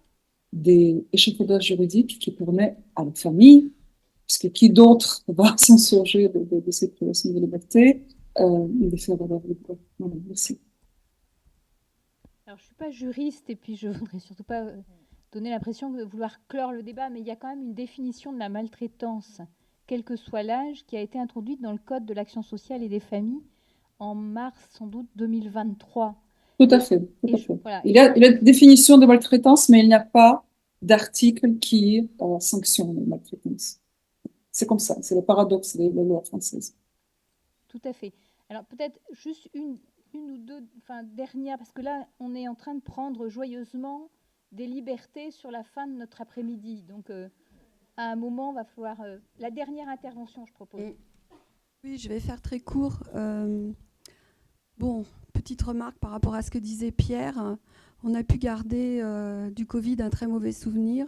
d'échafaudage juridique qui permet à la famille, parce que qui d'autre va s'insurger de cette privation de liberté, de faire valoir les droits. Voilà, merci. Alors, je ne suis pas juriste et puis je ne voudrais surtout pas donner l'impression de vouloir clore le débat, mais il y a quand même une définition de la maltraitance, quel que soit l'âge, qui a été introduite dans le Code de l'action sociale et des familles en mars, sans doute, 2023. Tout à fait. Voilà. Il y a une définition de maltraitance, mais il n'y a pas d'article qui sanctionne la maltraitance. C'est comme ça, c'est le paradoxe de la loi française. Tout à fait. Alors, peut-être juste une ou deux dernières, parce que là, on est en train de prendre joyeusement des libertés sur la fin de notre après-midi. Donc, à un moment, va falloir... la dernière intervention, je propose. Oui, je vais faire très court. Bon, petite remarque par rapport à ce que disait Pierre. On a pu garder du Covid un très mauvais souvenir,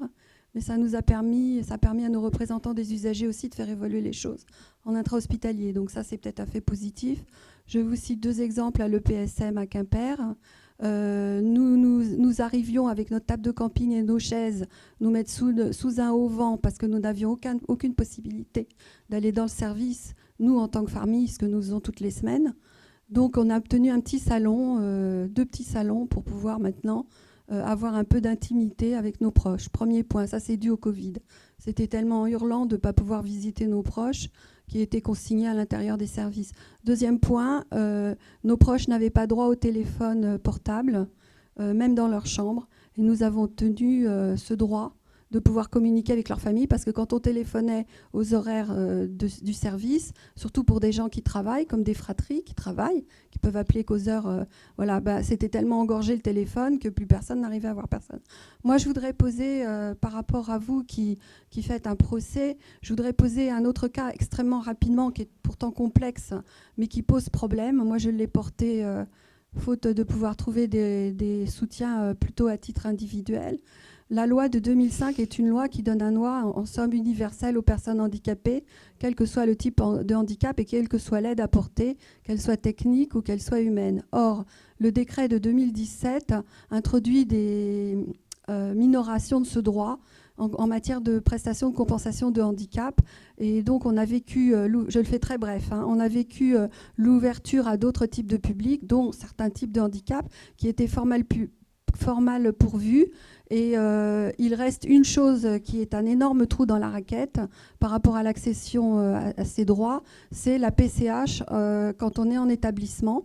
mais ça a permis à nos représentants des usagers aussi de faire évoluer les choses en intra-hospitalier. Donc ça, c'est peut-être un fait positif. Je vous cite 2 exemples à l'EPSM à Quimper. Nous arrivions avec notre table de camping et nos chaises, nous mettre sous un auvent parce que nous n'avions aucune possibilité d'aller dans le service, nous en tant que famille, ce que nous faisons toutes les semaines. Donc on a obtenu un petit salon, 2 petits salons pour pouvoir maintenant avoir un peu d'intimité avec nos proches. Premier point, ça c'est dû au Covid. C'était tellement hurlant de ne pas pouvoir visiter nos proches qui étaient consignés à l'intérieur des services. Deuxième point, nos proches n'avaient pas droit au téléphone portable, même dans leur chambre. Et nous avons obtenu ce droit de pouvoir communiquer avec leur famille, parce que quand on téléphonait aux horaires du service, surtout pour des gens qui travaillent, comme des fratries qui travaillent, qui peuvent appeler qu'aux heures, c'était tellement engorgé le téléphone que plus personne n'arrivait à voir personne. Moi, je voudrais poser, par rapport à vous qui faites un procès, je voudrais poser un autre cas extrêmement rapidement, qui est pourtant complexe, mais qui pose problème. Moi, je l'ai porté faute de pouvoir trouver des soutiens plutôt à titre individuel. La loi de 2005 est une loi qui donne un droit, en somme, universel aux personnes handicapées, quel que soit le type de handicap et quelle que soit l'aide apportée, qu'elle soit technique ou qu'elle soit humaine. Or, le décret de 2017 introduit des minorations de ce droit en matière de prestations de compensation de handicap. Et donc, on a vécu, je le fais très bref, on a vécu l'ouverture à d'autres types de publics, dont certains types de handicap qui étaient formels pourvus. Et il reste une chose qui est un énorme trou dans la raquette par rapport à l'accession à ces droits, c'est la PCH quand on est en établissement,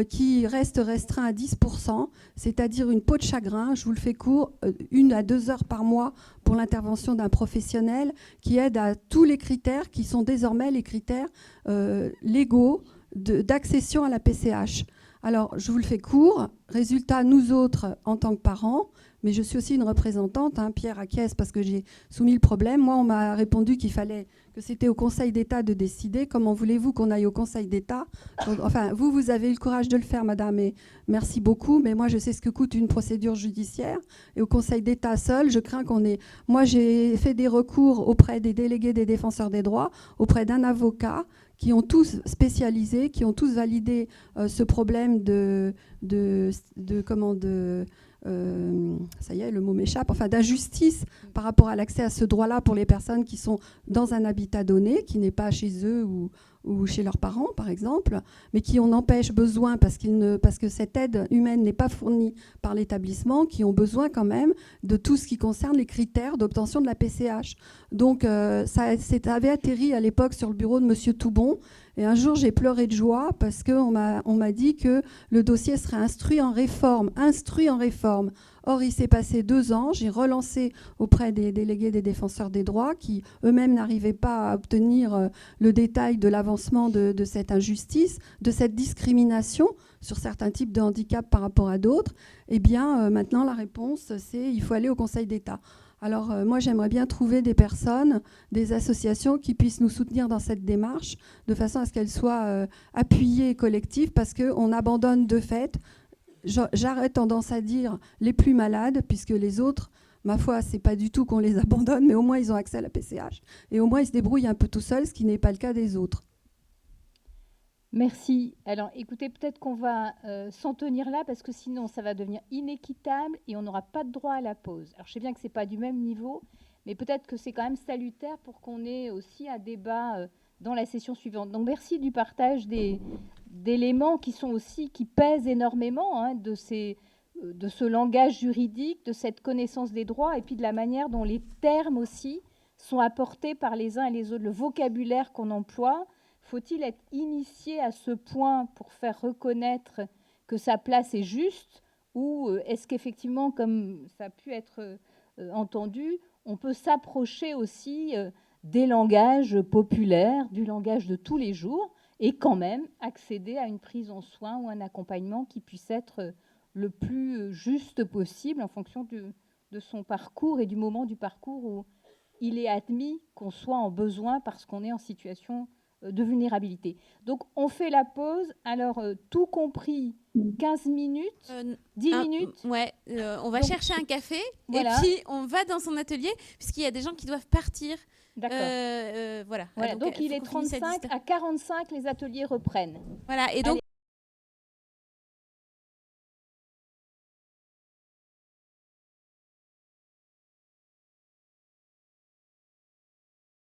qui reste restreint à 10%, c'est-à-dire une peau de chagrin, je vous le fais court, 1 à 2 heures par mois pour l'intervention d'un professionnel qui aide à tous les critères qui sont désormais les critères légaux d'accession à la PCH. Alors, je vous le fais court. Résultat, nous autres, en tant que parents, mais je suis aussi une représentante, Pierre acquiesce parce que j'ai soumis le problème. Moi, on m'a répondu qu'il fallait que c'était au Conseil d'État de décider. Comment voulez-vous qu'on aille au Conseil d'État ? Enfin, vous avez eu le courage de le faire, madame, et merci beaucoup. Mais moi, je sais ce que coûte une procédure judiciaire. Et au Conseil d'État seul, je crains qu'on ait... Moi, j'ai fait des recours auprès des délégués des défenseurs des droits, auprès d'un avocat, qui ont tous spécialisé, qui ont tous validé ce problème ça y est, le mot m'échappe, enfin d'injustice par rapport à l'accès à ce droit-là pour les personnes qui sont dans un habitat donné, qui n'est pas chez eux ou chez leurs parents, par exemple, mais qui en empêchent besoin parce que cette aide humaine n'est pas fournie par l'établissement, qui ont besoin quand même de tout ce qui concerne les critères d'obtention de la PCH. Donc ça avait atterri à l'époque sur le bureau de Monsieur Toubon, et un jour j'ai pleuré de joie parce qu'on m'a dit que le dossier serait instruit en réforme. Or, il s'est passé 2 ans, j'ai relancé auprès des délégués des défenseurs des droits qui eux-mêmes n'arrivaient pas à obtenir le détail de l'avancement de cette injustice, de cette discrimination sur certains types de handicap par rapport à d'autres. Eh bien, maintenant, la réponse, c'est il faut aller au Conseil d'État. Alors, moi, j'aimerais bien trouver des personnes, des associations qui puissent nous soutenir dans cette démarche de façon à ce qu'elle soit appuyée et collective parce qu'on abandonne de fait, j'aurais tendance à dire, les plus malades, puisque les autres, ma foi, c'est pas du tout qu'on les abandonne, mais au moins, ils ont accès à la PCH. Et au moins, ils se débrouillent un peu tout seuls, ce qui n'est pas le cas des autres. Merci. Alors, écoutez, peut-être qu'on va s'en tenir là parce que sinon, ça va devenir inéquitable et on n'aura pas de droit à la pause. Alors, je sais bien que ce n'est pas du même niveau, mais peut-être que c'est quand même salutaire pour qu'on ait aussi un débat dans la session suivante. Donc, merci du partage d'éléments qui pèsent énormément de ce langage juridique, de cette connaissance des droits et puis de la manière dont les termes aussi sont apportés par les uns et les autres, le vocabulaire qu'on emploie. Faut-il être initié à ce point pour faire reconnaître que sa place est juste ou est-ce qu'effectivement, comme ça a pu être entendu, on peut s'approcher aussi des langages populaires, du langage de tous les jours et quand même accéder à une prise en soin ou un accompagnement qui puisse être le plus juste possible en fonction de son parcours et du moment du parcours où il est admis qu'on soit en besoin parce qu'on est en situation de vulnérabilité. Donc, on fait la pause. Alors, tout compris, 15 minutes, 10 minutes. Ouais, on va chercher un café voilà. Et puis on va dans son atelier puisqu'il y a des gens qui doivent partir. D'accord. Voilà. Donc il est 35 à 45, les ateliers reprennent. Voilà, et donc